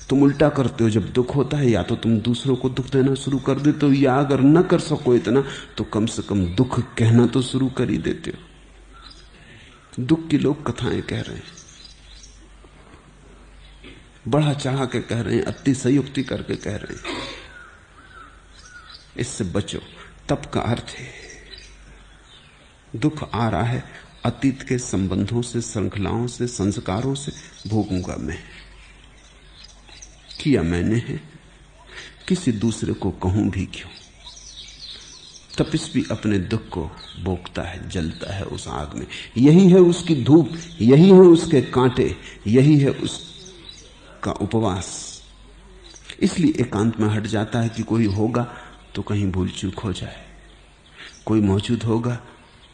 तुम उल्टा करते हो, जब दुख होता है या तो तुम दूसरों को दुख देना शुरू कर देते हो, या अगर न कर सको इतना तो कम से कम दुख कहना तो शुरू कर ही देते हो। दुख की लोग कथाएं कह रहे हैं, बढ़ा चढ़ा के कह रहे हैं, अतिशयोक्ति करके कह रहे हैं। इससे बचो। तप का अर्थ है दुख आ रहा है अतीत के संबंधों से, श्रृंखलाओं से, संस्कारों से, भोगूंगा मैं, किया मैंने है, किसी दूसरे को कहूं भी क्यों। तपस्वी अपने दुख को भोगता है, जलता है उस आग में। यही है उसकी धूप, यही है उसके कांटे, यही है उसका उपवास। इसलिए एकांत में हट जाता है कि कोई होगा तो कहीं भूल चूक हो जाए, कोई मौजूद होगा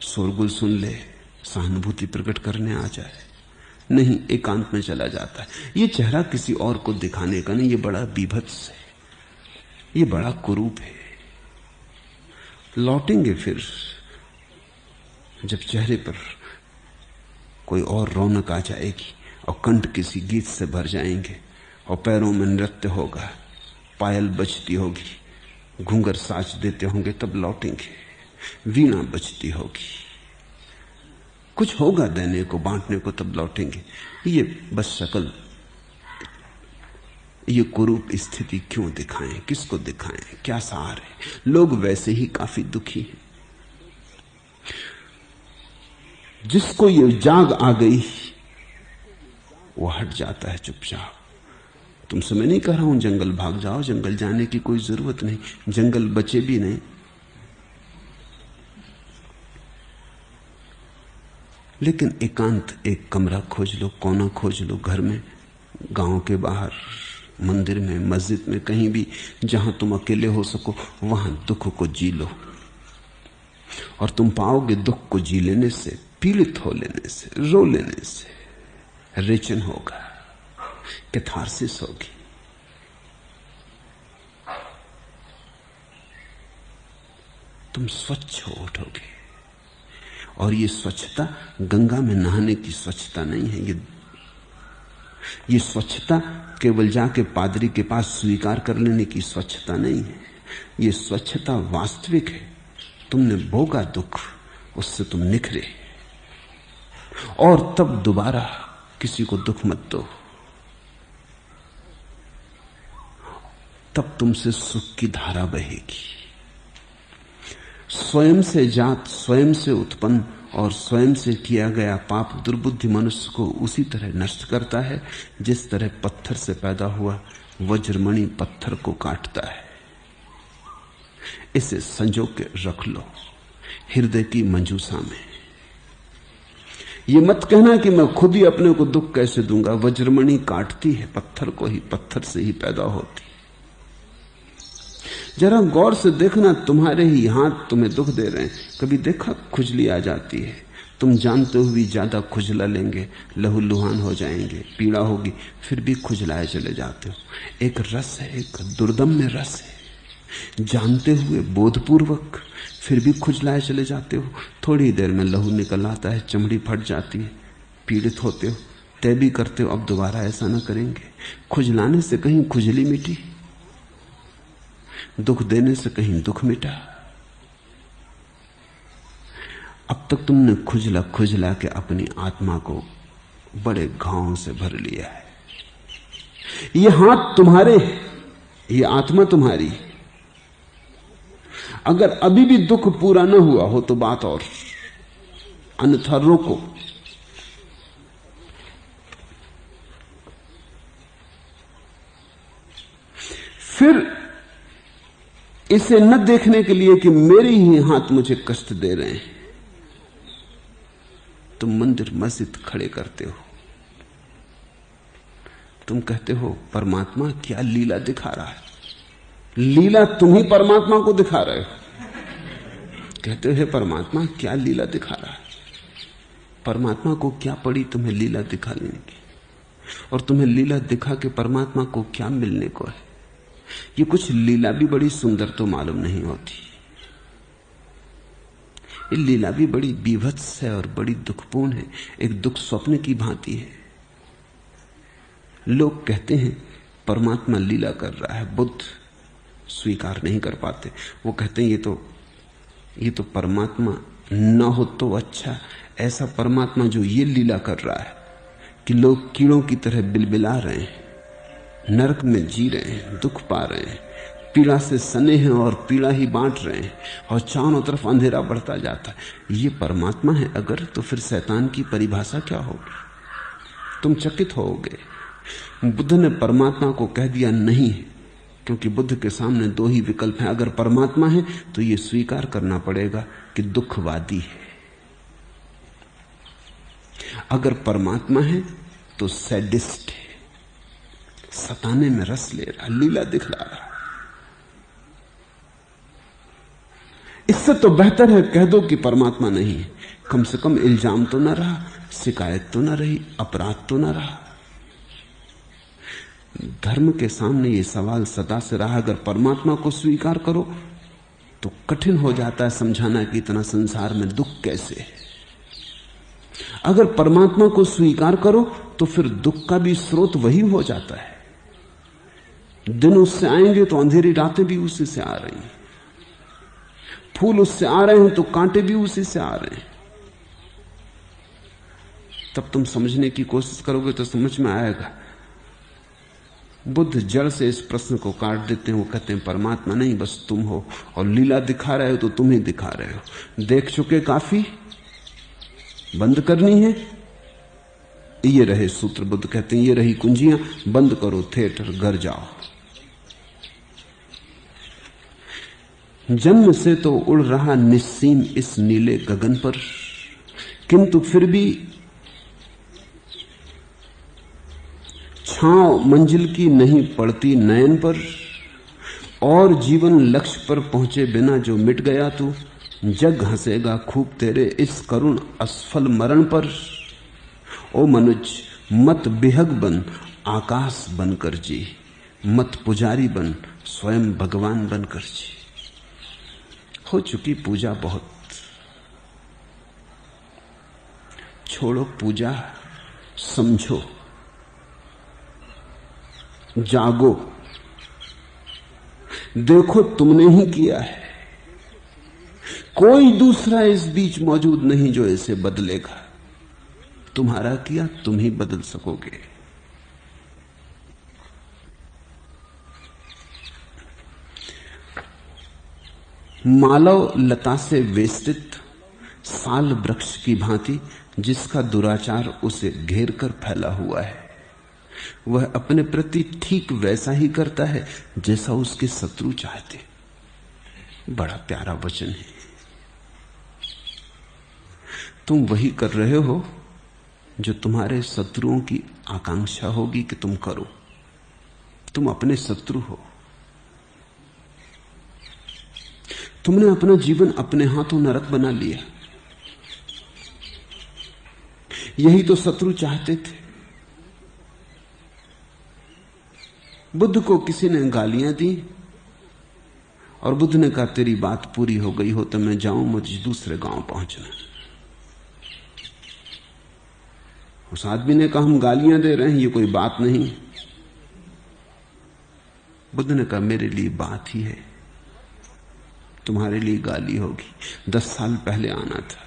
शोरगुल सुन ले, सहानुभूति प्रकट करने आ जाए। नहीं, एकांत में चला जाता है। ये चेहरा किसी और को दिखाने का नहीं, ये बड़ा बीभत्स है, ये बड़ा कुरूप है। लौटेंगे फिर जब चेहरे पर कोई और रौनक आ जाएगी और कंठ किसी गीत से भर जाएंगे और पैरों में नृत्य होगा, पायल बजती होगी, घूंघर साज देते होंगे, तब लौटेंगे। वीणा बजती होगी, कुछ होगा देने को, बांटने को, तब लौटेंगे। ये बस शक्ल, ये कुरूप स्थिति क्यों दिखाएं, किसको दिखाएं, क्या सार है। लोग वैसे ही काफी दुखी हैं। जिसको ये जाग आ गई वो हट जाता है चुपचाप। तुमसे मैं नहीं कह रहा हूं जंगल भाग जाओ, जंगल जाने की कोई जरूरत नहीं, जंगल बचे भी नहीं। लेकिन एकांत, एक कमरा खोज लो, कोना खोज लो, घर में, गांव के बाहर, मंदिर में, मस्जिद में, कहीं भी जहां तुम अकेले हो सको, वहां दुख को जी लो। और तुम पाओगे दुख को जी लेने से, पीड़ित हो लेने से, रो लेने से रेचन होगा, कैथारसिस होगी। तुम स्वच्छ हो उठोगे। और ये स्वच्छता गंगा में नहाने की स्वच्छता नहीं है। ये स्वच्छता केवल जाके पादरी के पास स्वीकार कर लेने की स्वच्छता नहीं है। ये स्वच्छता वास्तविक है। तुमने भोगा दुख, उससे तुम निखरे, और तब दोबारा किसी को दुख मत दो। तब तुमसे सुख की धारा बहेगी। स्वयं से जात, स्वयं से उत्पन्न और स्वयं से किया गया पाप दुर्बुद्धि मनुष्य को उसी तरह नष्ट करता है जिस तरह पत्थर से पैदा हुआ वज्रमणि पत्थर को काटता है। इसे संजो के रख लो हृदय की मंजूसा में। ये मत कहना कि मैं खुद ही अपने को दुख कैसे दूंगा। वज्रमणि काटती है पत्थर को ही, पत्थर से ही पैदा होती। जरा गौर से देखना, तुम्हारे ही हाथ तुम्हें दुख दे रहे हैं। कभी देखा खुजली आ जाती है, तुम जानते हुए ज्यादा खुजला लेंगे, लहूलुहान हो जाएंगे, पीड़ा होगी, फिर भी खुजलाए चले जाते हो। एक रस है, एक दुर्दम्य रस है, जानते हुए बोधपूर्वक फिर भी खुजलाए चले जाते हो। थोड़ी देर में लहू निकल आता है, चमड़ी फट जाती है, पीड़ित होते हो, तय भी करते हो अब दोबारा ऐसा न करेंगे। खुजलाने से कहीं खुजली मिटी, दुख देने से कहीं दुख मिटा। अब तक तुमने खुजला खुजला के अपनी आत्मा को बड़े घावों से भर लिया है। ये हाथ तुम्हारे, ये आत्मा तुम्हारी। अगर अभी भी दुख पूरा न हुआ हो तो बात और, अन्यथा रोको। फिर इसे न देखने के लिए कि मेरे ही हाथ मुझे कष्ट दे रहे हैं, तुम मंदिर मस्जिद खड़े करते हो। तुम कहते हो परमात्मा क्या लीला दिखा रहा है। लीला तुम ही परमात्मा को दिखा रहे हो। कहते हो परमात्मा क्या लीला दिखा रहा है। परमात्मा को क्या पड़ी तुम्हें लीला दिखा लेने की, और तुम्हें लीला दिखा के परमात्मा को क्या मिलने को है। ये कुछ लीला भी बड़ी सुंदर तो मालूम नहीं होती, ये लीला भी बड़ी बीभत्स है और बड़ी दुखपूर्ण है, एक दुख स्वप्न की भांति है। लोग कहते हैं परमात्मा लीला कर रहा है, बुद्ध स्वीकार नहीं कर पाते। वो कहते हैं ये तो परमात्मा न हो तो अच्छा, ऐसा परमात्मा जो ये लीला कर रहा है कि लोग कीड़ों की तरह बिलबिला रहे हैं, नरक में जी रहे हैं, दुख पा रहे हैं, पीड़ा से सने हैं और पीड़ा ही बांट रहे हैं, और चारों तरफ अंधेरा बढ़ता जाता है। ये परमात्मा है अगर, तो फिर शैतान की परिभाषा क्या होगी? तुम चकित होगे। बुद्ध ने परमात्मा को कह दिया नहीं, क्योंकि बुद्ध के सामने दो ही विकल्प हैं। अगर परमात्मा है तो ये स्वीकार करना पड़ेगा कि दुखवादी है, अगर परमात्मा है तो सैडिस्ट है, सताने में रस ले रहा, लीला दिखला रहा। इससे तो बेहतर है कह दो कि परमात्मा नहीं है, कम से कम इल्जाम तो ना रहा, शिकायत तो ना रही, अपराध तो ना रहा। धर्म के सामने ये सवाल सदा से रहा, अगर परमात्मा को स्वीकार करो तो कठिन हो जाता है समझाना कि इतना संसार में दुख कैसे है। अगर परमात्मा को स्वीकार करो तो फिर दुख का भी स्रोत वही हो जाता है। दिन उससे आएंगे तो अंधेरी रातें भी उसी से आ रही हैं, फूल उससे आ रहे हैं तो कांटे भी उसी से आ रहे हैं। तब तुम समझने की कोशिश करोगे तो समझ में आएगा। बुद्ध जड़ से इस प्रश्न को काट देते हैं। वो कहते हैं परमात्मा नहीं, बस तुम हो, और लीला दिखा रहे हो तो तुम ही दिखा रहे हो। देख चुके काफी, बंद करनी है। ये रहे सूत्र, बुद्ध कहते हैं ये रही कुंजियां, बंद करो थिएटर, घर जाओ। जन्म से तो उड़ रहा निस्सीम इस नीले गगन पर, किंतु फिर भी छांव मंजिल की नहीं पड़ती नयन पर, और जीवन लक्ष्य पर पहुंचे बिना जो मिट गया तू, जग हंसेगा खूब तेरे इस करुण असफल मरण पर। ओ मनुज मत बिहग बन आकाश बनकर जी, मत पुजारी बन स्वयं भगवान बनकर जी। हो चुकी पूजा बहुत, छोड़ो पूजा, समझो, जागो, देखो तुमने ही किया है, कोई दूसरा इस बीच मौजूद नहीं जो इसे बदलेगा। तुम्हारा किया तुम ही बदल सकोगे। मालव लता से वेष्टित साल वृक्ष की भांति जिसका दुराचार उसे घेर कर फैला हुआ है, वह अपने प्रति ठीक वैसा ही करता है जैसा उसके शत्रु चाहते। बड़ा प्यारा वचन है। तुम वही कर रहे हो जो तुम्हारे शत्रुओं की आकांक्षा होगी कि तुम करो। तुम अपने शत्रु हो। तुमने अपना जीवन अपने हाथों नरक बना लिया। यही तो शत्रु चाहते थे। बुद्ध को किसी ने गालियां दी और बुद्ध ने कहा तेरी बात पूरी हो गई हो तो मैं जाऊं, मुझे दूसरे गांव पहुंचना। उस आदमी ने कहा हम गालियां दे रहे हैं, ये कोई बात नहीं। बुद्ध ने कहा मेरे लिए बात ही है, तुम्हारे लिए गाली होगी। 10 साल पहले आना था,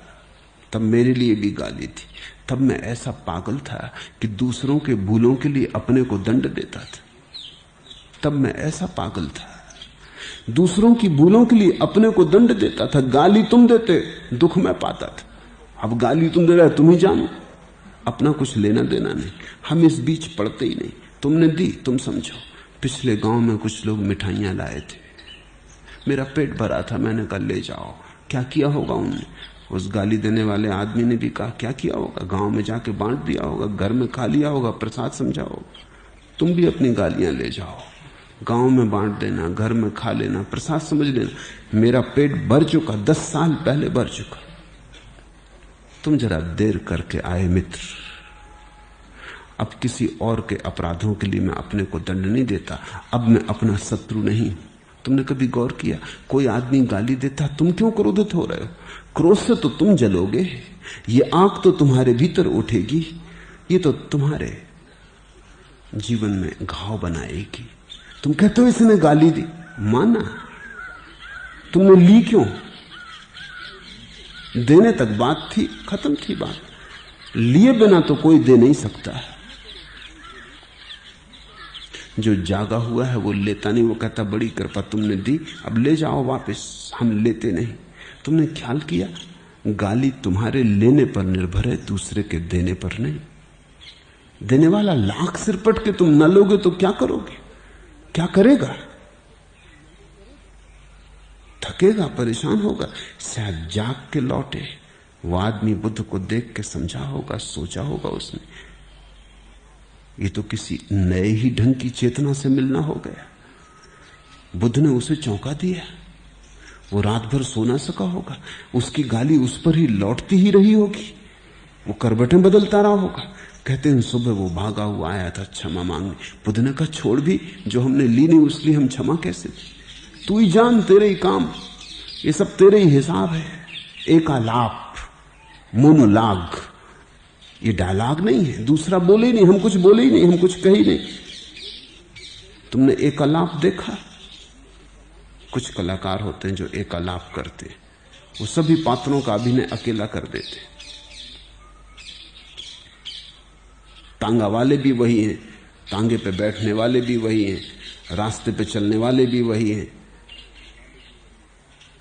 तब मेरे लिए भी गाली थी। तब मैं ऐसा पागल था कि दूसरों के भूलों के लिए अपने को दंड देता था। तब मैं ऐसा पागल था, दूसरों की भूलों के लिए अपने को दंड देता था। गाली तुम देते, दुख मैं पाता था। अब गाली तुम दे रहे, तुम ही जानो, अपना कुछ लेना देना नहीं। हम इस बीच पड़ते ही नहीं। तुमने दी, तुम समझो। पिछले गांव में कुछ लोग मिठाइयां लाए थे, मेरा पेट भरा था, मैंने कहा ले जाओ। क्या किया होगा उनने? उस गाली देने वाले आदमी ने भी कहा क्या किया होगा? गांव में जाके बांट दिया होगा, घर में खा लिया होगा, प्रसाद समझा होगा। तुम भी अपनी गालियां ले जाओ, गांव में बांट देना, घर में खा लेना, प्रसाद समझ लेना। मेरा पेट भर चुका, 10 साल पहले भर चुका। तुम जरा देर करके आए मित्र। अब किसी और के अपराधों के लिए मैं अपने को दंड नहीं देता, अब मैं अपना शत्रु नहीं। तुमने कभी गौर किया, कोई आदमी गाली देता, तुम क्यों क्रोधित हो रहे हो? क्रोध से तो तुम जलोगे, ये आग तो तुम्हारे भीतर उठेगी, ये तो तुम्हारे जीवन में घाव बनाएगी। तुम कहते हो इसने गाली दी, माना, तुमने ली क्यों? देने तक बात थी, खत्म थी बात। लिए बिना तो कोई दे नहीं सकता। जो जागा हुआ है वो लेता नहीं, वो कहता बड़ी कृपा तुमने दी, अब ले जाओ वापस, हम लेते नहीं। तुमने ख्याल किया, गाली तुम्हारे लेने पर निर्भर है, दूसरे के देने पर नहीं। देने वाला लाख सिर पट के तुम न लोगे तो क्या करोगे? क्या करेगा? थकेगा, परेशान होगा, शायद जाग के लौटे। वो आदमी बुद्ध को देख के समझा होगा, सोचा होगा उसने, ये तो किसी नए ही ढंग की चेतना से मिलना हो गया। बुद्ध ने उसे चौंका दिया, वो रात भर सो ना सका होगा, उसकी गाली उस पर ही लौटती ही रही होगी, वो करवटें बदलता रहा होगा। कहते हैं सुबह वो भागा हुआ आया था क्षमा मांगने। बुद्ध ने कहा छोड़ भी, जो हमने ली नहीं उसलिए हम क्षमा कैसे दें? तू ही जान, तेरे ही काम, ये सब तेरे ही हिसाब है। एकालाप, मोनोलाग, ये डायलॉग नहीं है, दूसरा बोले ही नहीं, हम कुछ बोले ही नहीं, हम कुछ कही नहीं। तुमने एकालाप देखा? कुछ कलाकार होते हैं जो एकालाप करते हैं, वो सभी पात्रों का अभिनय अकेला कर देते। तांगा वाले भी वही हैं, तांगे पे बैठने वाले भी वही हैं, रास्ते पे चलने वाले भी वही हैं।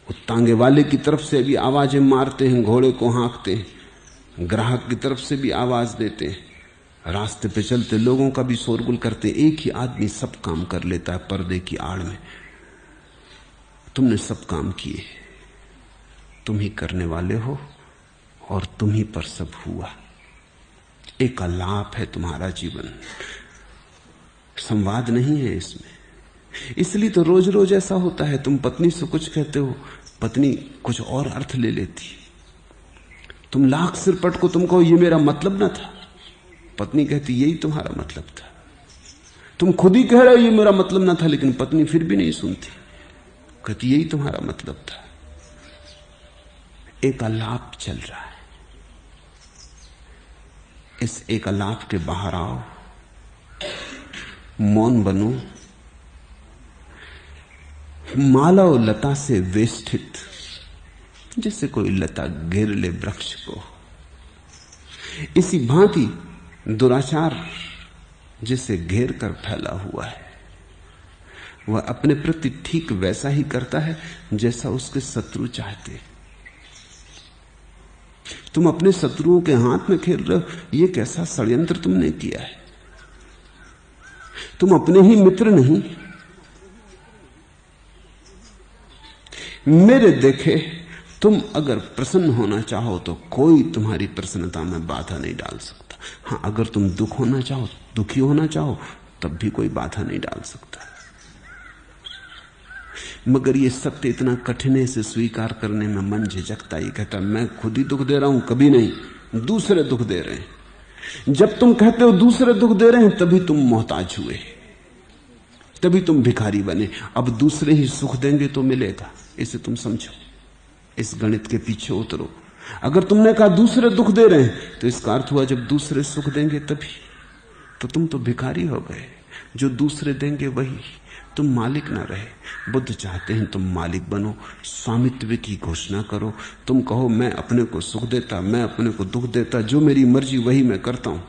वो तांगे वाले की तरफ से भी आवाजें मारते हैं, घोड़े को हाँकते हैं, ग्राहक की तरफ से भी आवाज देते हैं, रास्ते पे चलते लोगों का भी शोरगुल करते। एक ही आदमी सब काम कर लेता है पर्दे की आड़ में। तुमने सब काम किए, तुम ही करने वाले हो और तुम ही पर सब हुआ। एक अलाप है तुम्हारा जीवन, संवाद नहीं है इसमें। इसलिए तो रोज रोज ऐसा होता है, तुम पत्नी से कुछ कहते हो, पत्नी कुछ और अर्थ ले लेती। तुम लाख सिरपट को तुम कहो ये मेरा मतलब ना था, पत्नी कहती यही तुम्हारा मतलब था। तुम खुद ही कह रहे हो ये मेरा मतलब ना था, लेकिन पत्नी फिर भी नहीं सुनती, कहती यही तुम्हारा मतलब था। एक अलाप चल रहा है, इस एक अलाप के बाहर आओ, मौन बनो, मालव लता से वेष्टित, जैसे कोई लता घेर ले वृक्ष को। इसी भांति दुराचार जिसे घेर कर फैला हुआ है, वह अपने प्रति ठीक वैसा ही करता है जैसा उसके शत्रु चाहते। तुम अपने शत्रुओं के हाथ में खेल रहे हो, यह कैसा षड्यंत्र तुमने किया है। तुम अपने ही मित्र नहीं, मेरे देखे तुम अगर प्रसन्न होना चाहो तो कोई तुम्हारी प्रसन्नता में बाधा नहीं डाल सकता। हाँ, अगर तुम दुख होना चाहो, दुखी होना चाहो, तब भी कोई बाधा नहीं डाल सकता। मगर ये सत्य इतना कठिन है, इसे स्वीकार करने में मन झिझकता। ही कहता मैं खुद ही दुख दे रहा हूं, कभी नहीं, दूसरे दुख दे रहे हैं। जब तुम कहते हो दूसरे दुख दे रहे हैं, तभी तुम मोहताज हुए, तभी तुम भिखारी बने। अब दूसरे ही सुख देंगे तो मिलेगा, इसे तुम समझो, इस गणित के पीछे उतरो। अगर तुमने कहा दूसरे दुख दे रहे हैं, तो इसका अर्थ हुआ जब दूसरे सुख देंगे तभी, तो तुम तो भिखारी हो गए। जो दूसरे देंगे वही, तुम मालिक ना रहे। बुद्ध चाहते हैं तुम मालिक बनो, स्वामित्व की घोषणा करो। तुम कहो मैं अपने को सुख देता, मैं अपने को दुख देता, जो मेरी मर्जी वही मैं करता हूं।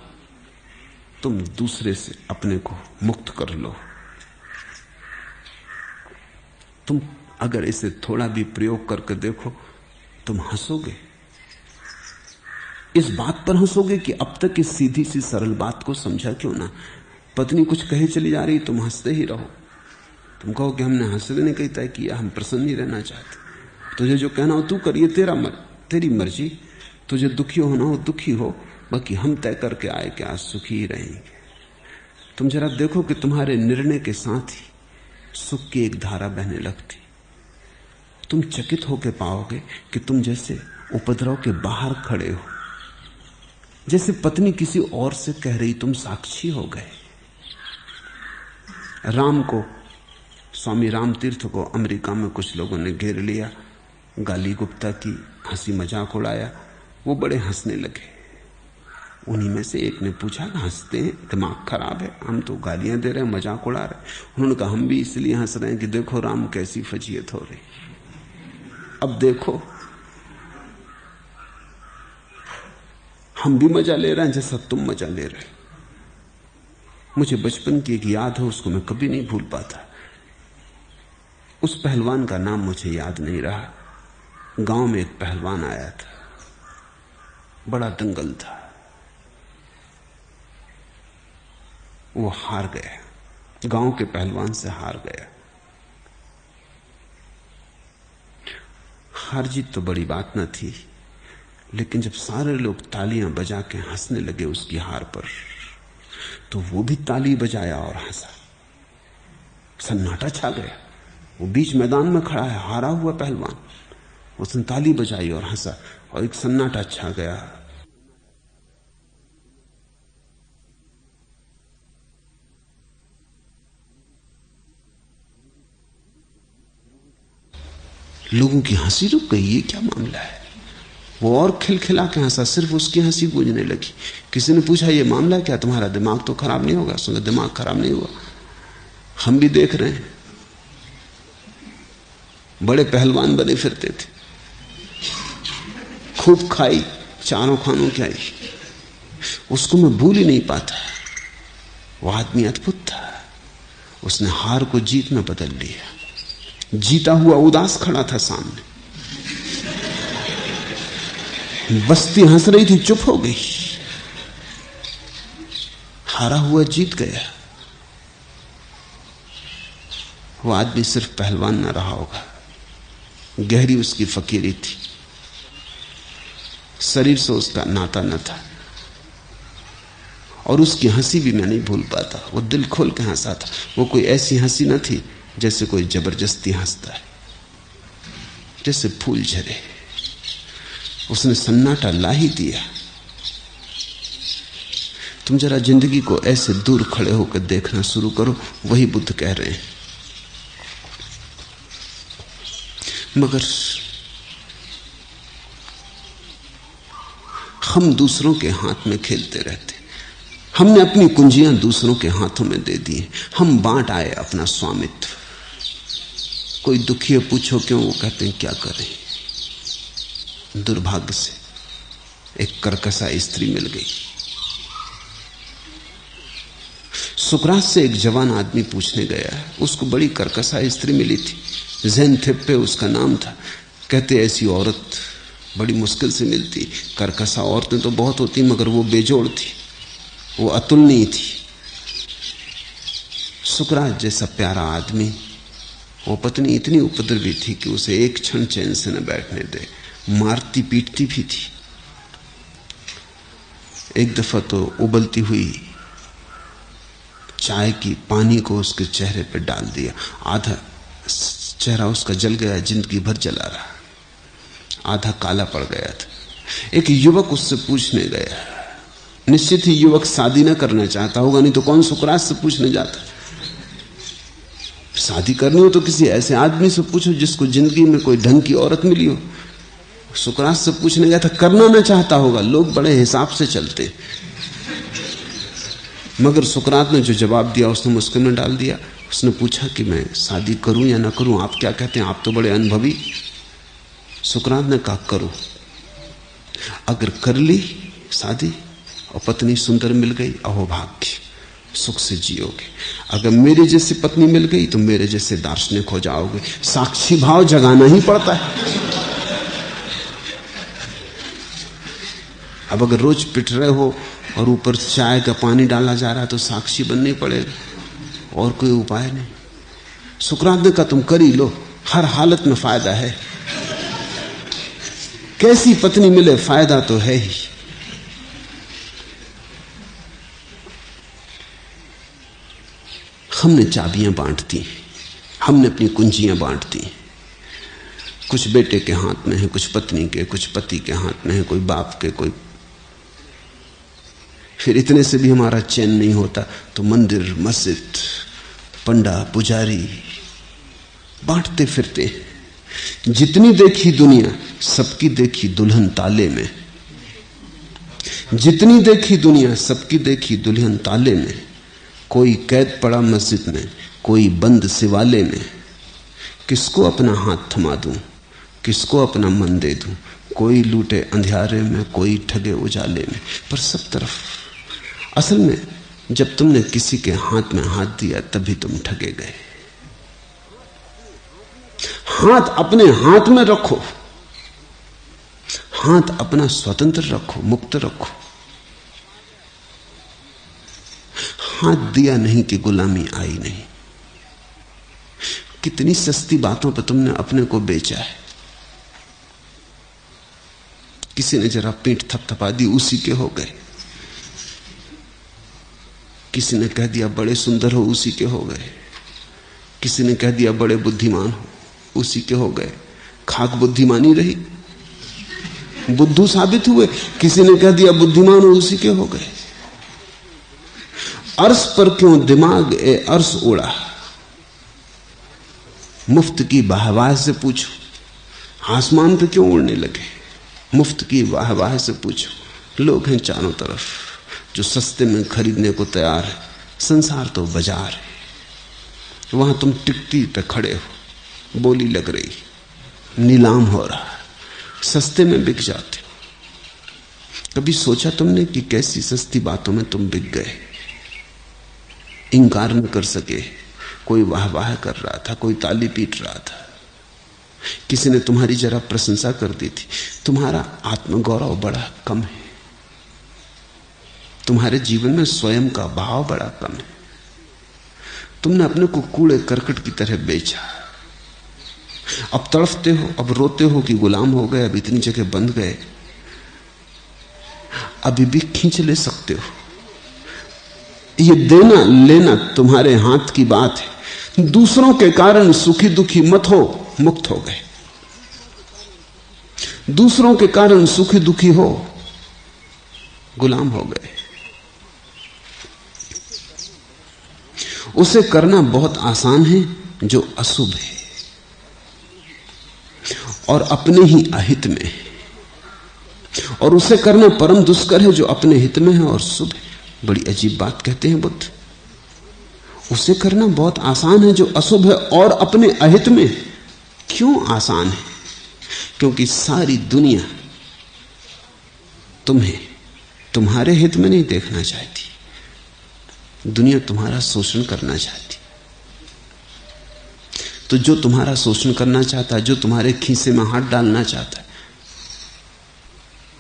तुम दूसरे से अपने को मुक्त कर लो। तुम अगर इसे थोड़ा भी प्रयोग करके देखो, तुम हंसोगे। इस बात पर हंसोगे कि अब तक इस सीधी सी सरल बात को समझा क्यों ना। पत्नी कुछ कहे चली जा रही, तुम हंसते ही रहो। तुम कहो कि हमने हंसने नहीं कही तय किया, हम प्रसन्न ही रहना चाहते। तुझे जो कहना हो तू कर, ये तेरी मर्जी। तुझे दुखी होना हो दुखी हो, बाकी हम तय करके आए कि आज सुखी ही रहेंगे। तुम जरा देखो कि तुम्हारे निर्णय के साथ ही सुख की एक धारा बहने लगती। तुम चकित होकर पाओगे कि तुम जैसे उपद्रव के बाहर खड़े हो, जैसे पत्नी किसी और से कह रही तुम साक्षी हो गए। राम को, स्वामी राम तीर्थ को अमेरिका में कुछ लोगों ने घेर लिया, गाली गुप्ता की, हंसी मजाक उड़ाया। वो बड़े हंसने लगे। उन्हीं में से एक ने पूछा, हंसते हैं, दिमाग खराब है, हम तो गालियां दे रहे हैं, मजाक उड़ा रहे। उन्होंने कहा हम भी इसलिए हंस रहे हैं कि देखो राम कैसी फजीयत हो रही। अब देखो हम भी मजा ले रहे हैं जैसा तुम मजा ले रहे। मुझे बचपन की एक याद है, उसको मैं कभी नहीं भूल पाता। उस पहलवान का नाम मुझे याद नहीं रहा। गांव में एक पहलवान आया था, बड़ा दंगल था। वो हार गया, गांव के पहलवान से हार गया। हार जीत तो बड़ी बात न थी, लेकिन जब सारे लोग तालियां बजा के हंसने लगे उसकी हार पर, तो वो भी ताली बजाया और हंसा। सन्नाटा छा गया। वो बीच मैदान में खड़ा है, हारा हुआ पहलवान, उसने ताली बजाई और हंसा, और एक सन्नाटा छा गया। लोगों की हंसी रुक गई, ये क्या मामला है? वो और खिलखिला के हंसा, सिर्फ उसकी हंसी गूंजने लगी। किसी ने पूछा ये मामला क्या, तुम्हारा दिमाग तो खराब नहीं होगा? उसने दिमाग खराब नहीं हुआ, हम भी देख रहे हैं। बड़े पहलवान बने फिरते थे, खूब खाई, चारों खानों की आई, उसको मैं भूल ही नहीं पाता। वो आदमी अद्भुत था, उसने हार को जीत में बदल लिया। जीता हुआ उदास खड़ा था सामने, बस्ती हंस रही थी, चुप हो गई। हारा हुआ जीत गया। वो आदमी सिर्फ पहलवान न रहा होगा, गहरी उसकी फकीरी थी, शरीर से उसका नाता न था। और उसकी हंसी भी मैं नहीं भूल पाता। वो दिल खोल के हंसा था। वो कोई ऐसी हंसी न थी जैसे कोई जबरदस्ती हंसता है, जैसे फूल झरे। उसने सन्नाटा ला ही दिया। तुम जरा जिंदगी को ऐसे दूर खड़े होकर देखना शुरू करो, वही बुद्ध कह रहे हैं। मगर हम दूसरों के हाथ में खेलते रहते। हमने अपनी कुंजियां दूसरों के हाथों में दे दी। हम बांट आए अपना स्वामित्व। कोई दुखी है, पूछो क्यों, वो कहते हैं क्या करें। दुर्भाग्य से एक कर्कशा स्त्री मिल गई। सुकरात से एक जवान आदमी पूछने गया, उसको बड़ी कर्कशा स्त्री मिली थी। ज़ेन थिप्पे उसका नाम था। कहते ऐसी औरत बड़ी मुश्किल से मिलती। कर्कशा औरतें तो बहुत होती, मगर वो बेजोड़ थी, वो अतुलनीय थी। सुकरात जैसा प्यारा आदमी, वो पत्नी इतनी उपद्रवी थी कि उसे एक क्षण चैन से न बैठने दे, मारती पीटती भी थी। एक दफा तो उबलती हुई चाय की पानी को उसके चेहरे पर डाल दिया। आधा चेहरा उसका जल गया, जिंदगी भर जला रहा, आधा काला पड़ गया था। एक युवक उससे पूछने गया। निश्चित ही युवक शादी न करना चाहता होगा, नहीं तो कौन सुकरात से पूछने जाता। शादी करनी हो तो किसी ऐसे आदमी से पूछो जिसको जिंदगी में कोई ढंग की औरत मिली हो। सुकरात से पूछने गया था, करना न चाहता होगा। लोग बड़े हिसाब से चलते, मगर सुकरात ने जो जवाब दिया उसने मुश्किल में डाल दिया। उसने पूछा कि मैं शादी करूं या ना करूं, आप क्या कहते हैं, आप तो बड़े अनुभवी। सुकरात ने कहा करो। अगर कर ली शादी और पत्नी सुंदर मिल गई, अहो भाग्य, सुख से जियोगे। अगर मेरी जैसी पत्नी मिल गई तो मेरे जैसे दार्शनिक हो जाओगे। साक्षी भाव जगाना ही पड़ता है। अब अगर रोज पिट रहे हो और ऊपर चाय का पानी डाला जा रहा है तो साक्षी बनना ही पड़ेगा, और कोई उपाय नहीं। सुकरात ने कहा तुम कर ही लो, हर हालत में फायदा है। कैसी पत्नी मिले फायदा तो है ही। हमने चाबियां बांट दी, हमने अपनी कुंजियां बांट दी। कुछ बेटे के हाथ में है, कुछ पत्नी के, कुछ पति के हाथ में है, कोई बाप के, कोई फिर इतने से भी हमारा चैन नहीं होता तो मंदिर, मस्जिद, पंडा, पुजारी बांटते फिरते हैं। जितनी देखी दुनिया सबकी देखी दुल्हन ताले में, जितनी देखी दुनिया सबकी देखी दुल्हन ताले में। कोई कैद पड़ा मस्जिद में, कोई बंद शिवाले में। किसको अपना हाथ थमा दूं, किसको अपना मन दे दूं। कोई लूटे अंधियारे में, कोई ठगे उजाले में। पर सब तरफ असल में जब तुमने किसी के हाथ में हाथ दिया तभी तुम ठगे गए। हाथ अपने हाथ में रखो, हाथ अपना स्वतंत्र रखो, मुक्त रखो। हाथ दिया नहीं कि गुलामी आई नहीं। कितनी सस्ती बातों पर तुमने अपने को बेचा है। किसी ने जरा पीठ थपथपा दी, उसी के हो गए। किसी ने कह दिया बड़े सुंदर हो, उसी के हो गए। किसी ने कह दिया बड़े बुद्धिमान हो, उसी के हो गए। खाक बुद्धिमानी रही, बुद्धू साबित हुए। किसी ने कह दिया बुद्धिमान हो, उसी के हो गए। अर्श पर क्यों दिमाग ए अर्श उड़ा, मुफ्त की वाहवाह से पूछो। आसमान पे क्यों उड़ने लगे, मुफ्त की वाहवाह से पूछो। लोग हैं चारों तरफ जो सस्ते में खरीदने को तैयार है। संसार तो बाजार है, वहां तुम टिकटी पे खड़े हो, बोली लग रही, नीलाम हो रहा है, सस्ते में बिक जाते हो। कभी सोचा तुमने कि कैसी सस्ती बातों में तुम बिक गए। इंकार न कर सके। कोई वाह वाह कर रहा था, कोई ताली पीट रहा था, किसी ने तुम्हारी जरा प्रशंसा कर दी थी। तुम्हारा आत्मगौरव बड़ा कम है, तुम्हारे जीवन में स्वयं का भाव बड़ा कम है। तुमने अपने को कूड़े करकट की तरह बेचा। अब तड़फते हो, अब रोते हो कि गुलाम हो गए, अब इतनी जगह बंध गए। अभी भी खींच ले सकते हो। ये देना लेना तुम्हारे हाथ की बात है। दूसरों के कारण सुखी दुखी मत हो, मुक्त हो गए। दूसरों के कारण सुखी दुखी हो, गुलाम हो गए। उसे करना बहुत आसान है जो अशुभ है और अपने ही अहित में है, और उसे करना परम दुष्कर है जो अपने हित में है और शुभ है। बड़ी अजीब बात कहते हैं बुद्ध। उसे करना बहुत आसान है जो अशुभ है और अपने अहित में। क्यों आसान है? क्योंकि सारी दुनिया तुम्हें तुम्हारे हित में नहीं देखना चाहती। दुनिया तुम्हारा शोषण करना चाहती। तो जो तुम्हारा शोषण करना चाहता है, जो तुम्हारे खीसे में हाथ डालना चाहता है,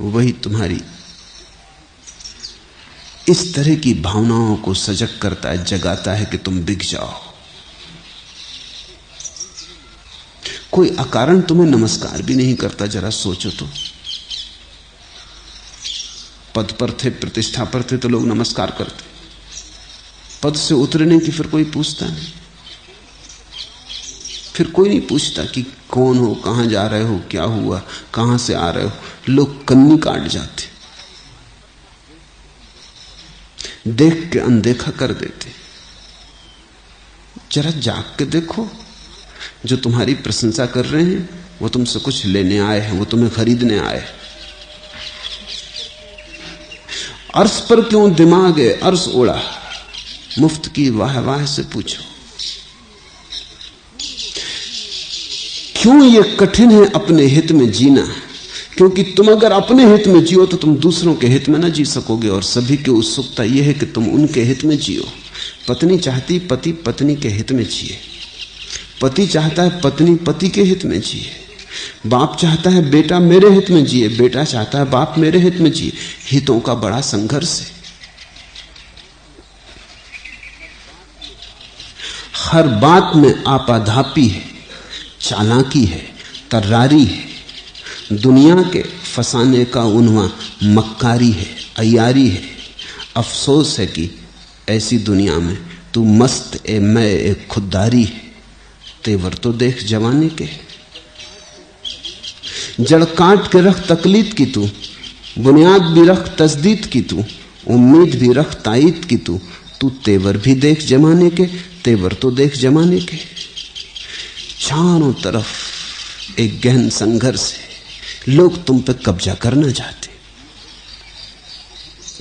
वही तुम्हारी इस तरह की भावनाओं को सजग करता है, जगाता है कि तुम बिक जाओ। कोई अकारण तुम्हें नमस्कार भी नहीं करता। जरा सोचो तो, पद पर थे, प्रतिष्ठा पर थे तो लोग नमस्कार करते। पद से उतरने की फिर कोई पूछता नहीं। फिर कोई नहीं पूछता कि कौन हो, कहां जा रहे हो, क्या हुआ, कहां से आ रहे हो। लोग कन्नी काट जाते, देख के अनदेखा कर देते। जरा जाग के देखो, जो तुम्हारी प्रशंसा कर रहे हैं वो तुमसे कुछ लेने आए हैं, वो तुम्हें खरीदने आए। अर्श पर क्यों दिमाग है अर्श उड़ा, मुफ्त की वाह वाह से पूछो। क्यों ये कठिन है अपने हित में जीना? क्योंकि तुम अगर अपने हित में जियो तो तुम दूसरों के हित में ना जी सकोगे। और सभी की उत्सुकता यह है कि तुम उनके हित में जियो। पत्नी चाहती पति पत्नी के हित में जिए, पति चाहता है पत्नी पति के हित में जिए, बाप चाहता है बेटा मेरे हित में जिए, बेटा चाहता है बाप मेरे हित में जिए। हितों का बड़ा संघर्ष है। हर बात में आपाधापी है, चालाकी है, तर्रारी है। दुनिया के फसाने का उन्वा मक्कारी है, अयारी है। अफसोस है कि ऐसी दुनिया में तू मस्त ए मैं एक खुददारी है। तेवर तो देख जवानी के, जड़ काट के रख तकलीद की तू, बुनियाद भी रख तस्दीद की तू। उम्मीद भी रख ताईद की तू तेवर भी देख जमाने के, तेवर तो देख जमाने के। चारों तरफ एक गहन संघर्ष है, लोग तुम पे कब्जा करना चाहते।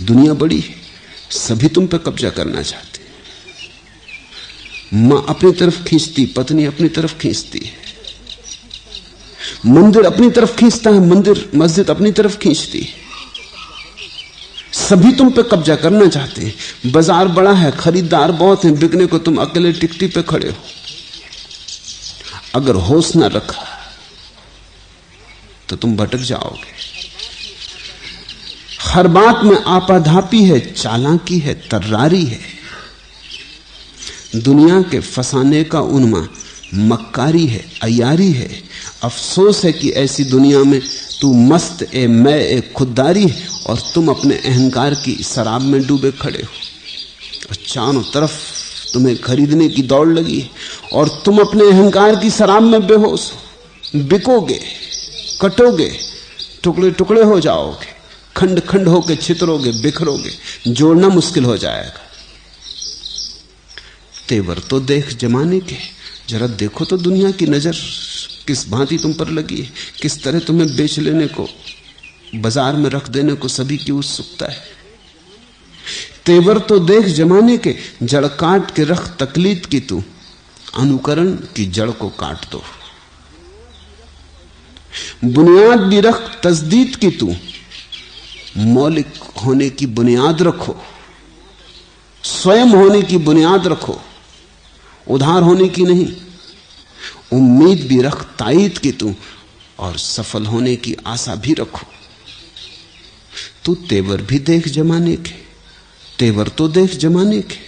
दुनिया बड़ी है, सभी तुम पे कब्जा करना चाहते। मां अपनी तरफ खींचती, पत्नी अपनी तरफ खींचती है, मंदिर अपनी तरफ खींचता है, मस्जिद अपनी तरफ खींचती है। सभी तुम पे कब्जा करना चाहते हैं। बाजार बड़ा है, खरीदार बहुत हैं, बिकने को तुम अकेले टिकटी पे खड़े हो। अगर होश ना रखा तो तुम भटक जाओगे। हर बात में आपाधापी है, चालाकी है, तर्रारी है। दुनिया के फसाने का उन्मा मक्कारी है, अयारी है। अफसोस है कि ऐसी दुनिया में तू मस्त ए मैं ए खुददारी है और तुम अपने अहंकार की शराब में डूबे खड़े हो। और चारों तरफ तुम्हें खरीदने की दौड़ लगी है और तुम अपने अहंकार की शराब में बेहोश हो। बिकोगे, कटोगे, टुकड़े टुकड़े हो जाओगे, खंड खंड होके छितरोगे, बिखरोगे, जोड़ना मुश्किल हो जाएगा। तेवर तो देख जमाने के, जरा देखो तो दुनिया की नजर किस भांति तुम पर लगी है, किस तरह तुम्हें बेच लेने को, बाजार में रख देने को सभी की उत्सुकता है। तेवर तो देख जमाने के, जड़ काट के रख तकलीद की तू, अनुकरण की जड़ को काट दो। बुनियाद भी रख तस्दीद की तू, मौलिक होने की बुनियाद रखो, स्वयं होने की बुनियाद रखो, उधार होने की नहीं। उम्मीद भी रख ताईद की तू और सफल होने की आशा भी रखो। तू तेवर भी देख जमाने के, तेवर तो देख जमाने के।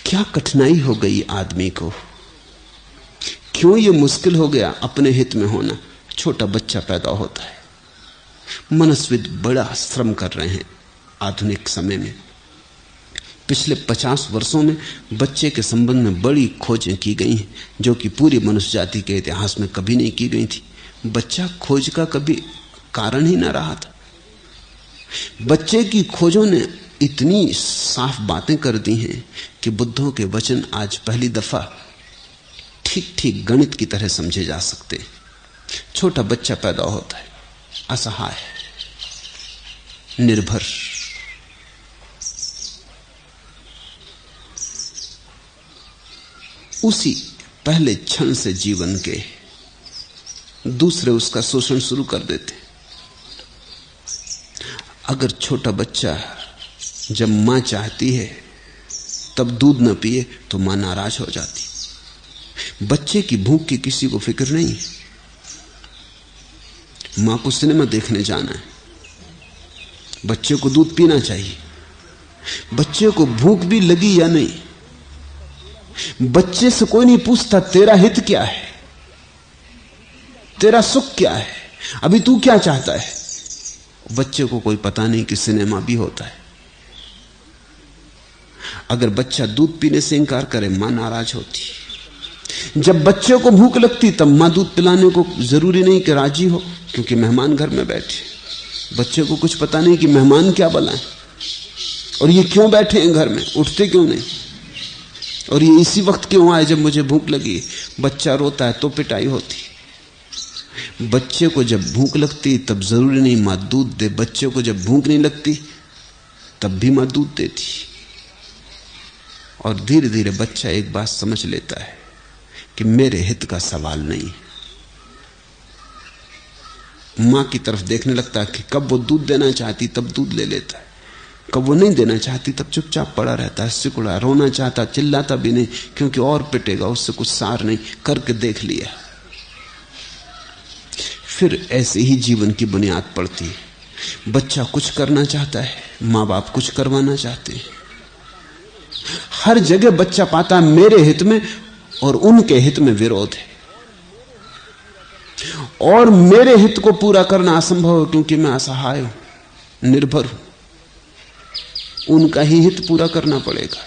क्या कठिनाई हो गई आदमी को, क्यों ये मुश्किल हो गया अपने हित में होना। छोटा बच्चा पैदा होता है, मनस्विद बड़ा श्रम कर रहे हैं आधुनिक समय में। पिछले 50 वर्षों में बच्चे के संबंध में बड़ी खोजें की गई हैं जो कि पूरी मनुष्य जाति के इतिहास में कभी नहीं की गई थी। बच्चा खोज का कभी कारण ही ना रहा था। बच्चे की खोजों ने इतनी साफ बातें कर दी हैं कि बुद्धों के वचन आज पहली दफा ठीक ठीक गणित की तरह समझे जा सकते हैं। छोटा बच्चा पैदा होता है, असहाय, निर्भर, उसी पहले क्षण से जीवन के दूसरे उसका शोषण शुरू कर देते। अगर छोटा बच्चा जब मां चाहती है तब दूध न पिए तो मां नाराज हो जाती। बच्चे की भूख की किसी को फिक्र नहीं है। मां को सिनेमा देखने जाना है, बच्चे को दूध पीना चाहिए। बच्चे को भूख भी लगी या नहीं, बच्चे से कोई नहीं पूछता तेरा हित क्या है, तेरा सुख क्या है, अभी तू क्या चाहता है। बच्चे को कोई पता नहीं कि सिनेमा भी होता है। अगर बच्चा दूध पीने से इंकार करे मां नाराज होती। जब बच्चे को भूख लगती तब मां दूध पिलाने को जरूरी नहीं कि राजी हो, क्योंकि मेहमान घर में बैठे। बच्चे को कुछ पता नहीं कि मेहमान क्या बुलाएं और ये क्यों बैठे हैं घर में, उठते क्यों नहीं, और ये इसी वक्त क्यों आए जब मुझे भूख लगी। बच्चा रोता है तो पिटाई होती। बच्चे को जब भूख लगती तब जरूरी नहीं मां दूध दे, बच्चे को जब भूख नहीं लगती तब भी मां दूध देती। और धीरे धीरे बच्चा एक बात समझ लेता है कि मेरे हित का सवाल नहीं। मां की तरफ देखने लगता है कि कब वो दूध देना चाहती तब दूध ले लेता है, कब वो नहीं देना चाहती तब चुपचाप पड़ा रहता है, सिकुड़ा, रोना चाहता, चिल्लाता भी नहीं, क्योंकि और पिटेगा, उससे कुछ सार नहीं, करके देख लिया। फिर ऐसे ही जीवन की बुनियाद पड़ती है। बच्चा कुछ करना चाहता है, माँ बाप कुछ करवाना चाहते हैं। हर जगह बच्चा पाता है मेरे हित में और उनके हित में विरोध है, और मेरे हित को पूरा करना असंभव है क्योंकि मैं असहाय हूं, निर्भर हूं। उनका ही हित पूरा करना पड़ेगा।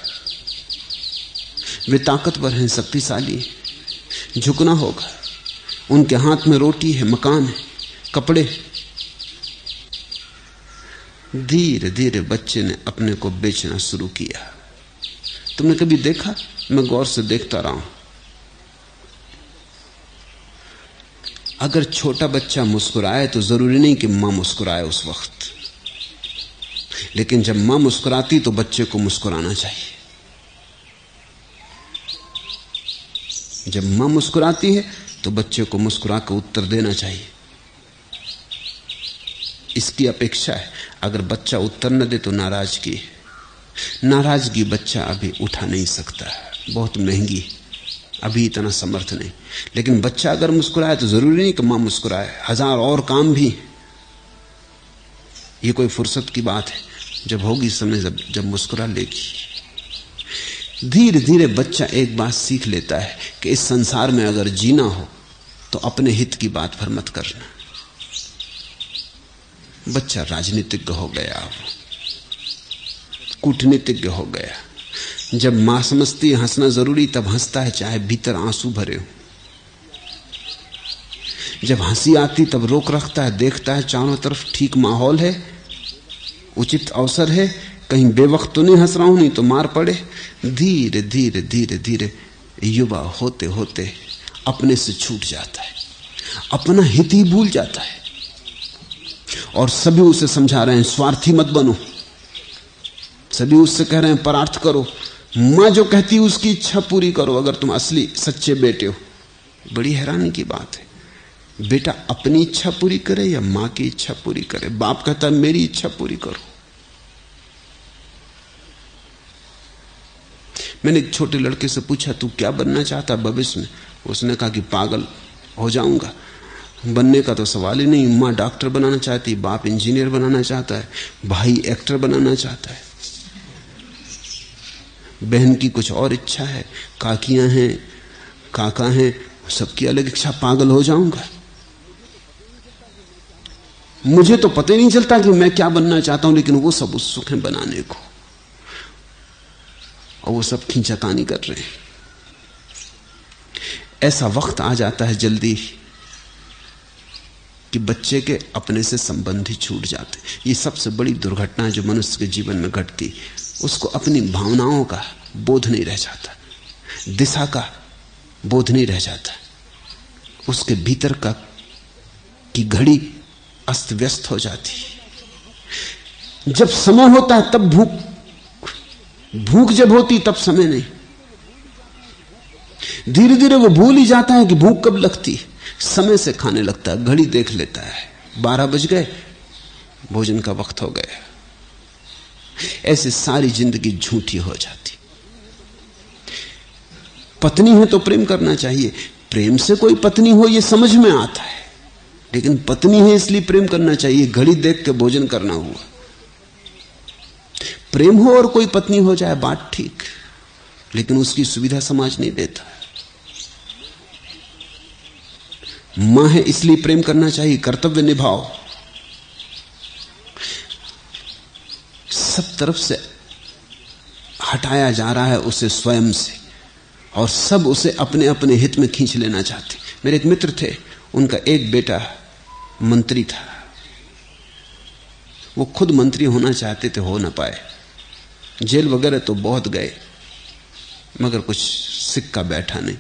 वे ताकतवर हैं, शक्तिशाली हैं, झुकना होगा। उनके हाथ में रोटी है, मकान है, कपड़े। धीरे धीरे बच्चे ने अपने को बेचना शुरू किया। तुमने कभी देखा? मैं गौर से देखता रहा हूं, अगर छोटा बच्चा मुस्कुराए तो जरूरी नहीं कि मां मुस्कुराए उस वक्त, लेकिन जब मां मुस्कुराती तो बच्चे को मुस्कुराना चाहिए। जब मां मुस्कुराती है तो बच्चे को मुस्कुरा कर उत्तर देना चाहिए। इसकी अपेक्षा है। अगर बच्चा उत्तर न दे तो नाराजगी है। नाराजगी बच्चा अभी उठा नहीं सकता है, बहुत महंगी, अभी इतना समर्थ नहीं। लेकिन बच्चा अगर मुस्कुराए तो जरूरी नहीं कि मां मुस्कुराए, हजार और काम भी। ये कोई फुर्सत की बात है, जब होगी समय जब मुस्कुरा लेगी। धीरे धीरे बच्चा एक बात सीख लेता है कि इस संसार में अगर जीना हो तो अपने हित की बात भर मत करना। बच्चा राजनीतिज्ञ हो गया, कूटनीतिज्ञ हो गया। जब मां समझती है हंसना जरूरी, तब हंसता है चाहे भीतर आंसू भरे हो। जब हंसी आती तब रोक रखता है, देखता है चारों तरफ ठीक माहौल है, उचित अवसर है, कहीं बेवक्त तो नहीं हंस रहा हूं, नहीं तो मार पड़े। धीरे धीरे धीरे धीरे युवा होते होते अपने से छूट जाता है, अपना हित ही भूल जाता है। और सभी उसे समझा रहे हैं स्वार्थी मत बनो, सभी उससे कह रहे हैं परार्थ करो, मां जो कहती है उसकी इच्छा पूरी करो अगर तुम असली सच्चे बेटे हो। बड़ी हैरानी की बात है, बेटा अपनी इच्छा पूरी करे या मां की इच्छा पूरी करे। बाप कहता है मेरी इच्छा पूरी करो। मैंने एक छोटे लड़के से पूछा तू क्या बनना चाहता भविष्य में? उसने कहा कि पागल हो जाऊंगा, बनने का तो सवाल ही नहीं। मां डॉक्टर बनाना चाहती, बाप इंजीनियर बनाना चाहता है, भाई एक्टर बनाना चाहता है, बहन की कुछ और इच्छा है, काकियां हैं, काका हैं, सबकी अलग इच्छा। पागल हो जाऊंगा? मुझे तो पता ही नहीं चलता कि मैं क्या बनना चाहता हूं, लेकिन वो सब उत्सुक हैं बनाने को, और वो सब खींचातानी कर रहे हैं। ऐसा वक्त आ जाता है जल्दी कि बच्चे के अपने से संबंध ही छूट जाते। ये सबसे बड़ी दुर्घटना है जो मनुष्य के जीवन में घटती। उसको अपनी भावनाओं का बोध नहीं रह जाता, दिशा का बोध नहीं रह जाता, उसके भीतर का की घड़ी अस्त व्यस्त हो जाती। जब समय होता है तब भूख जब होती तब समय नहीं। धीरे धीरे वो भूल ही जाता है कि भूख कब लगती है, समय से खाने लगता है, घड़ी देख लेता है, 12 बज गए, भोजन का वक्त हो गया। ऐसे सारी जिंदगी झूठी हो जाती। पत्नी है तो प्रेम करना चाहिए, प्रेम से कोई पत्नी हो ये समझ में आता है, लेकिन पत्नी है इसलिए प्रेम करना चाहिए, घड़ी देख के भोजन करना हुआ। प्रेम हो और कोई पत्नी हो जाए बात ठीक, लेकिन उसकी सुविधा समाज नहीं देता। मां है इसलिए प्रेम करना चाहिए, कर्तव्य निभाओ। सब तरफ से हटाया जा रहा है उसे स्वयं से, और सब उसे अपने अपने हित में खींच लेना चाहते। मेरे एक मित्र थे, उनका एक बेटा मंत्री था। वो खुद मंत्री होना चाहते थे, हो ना पाए। जेल वगैरह तो बहुत गए, मगर कुछ सिक्का बैठा नहीं,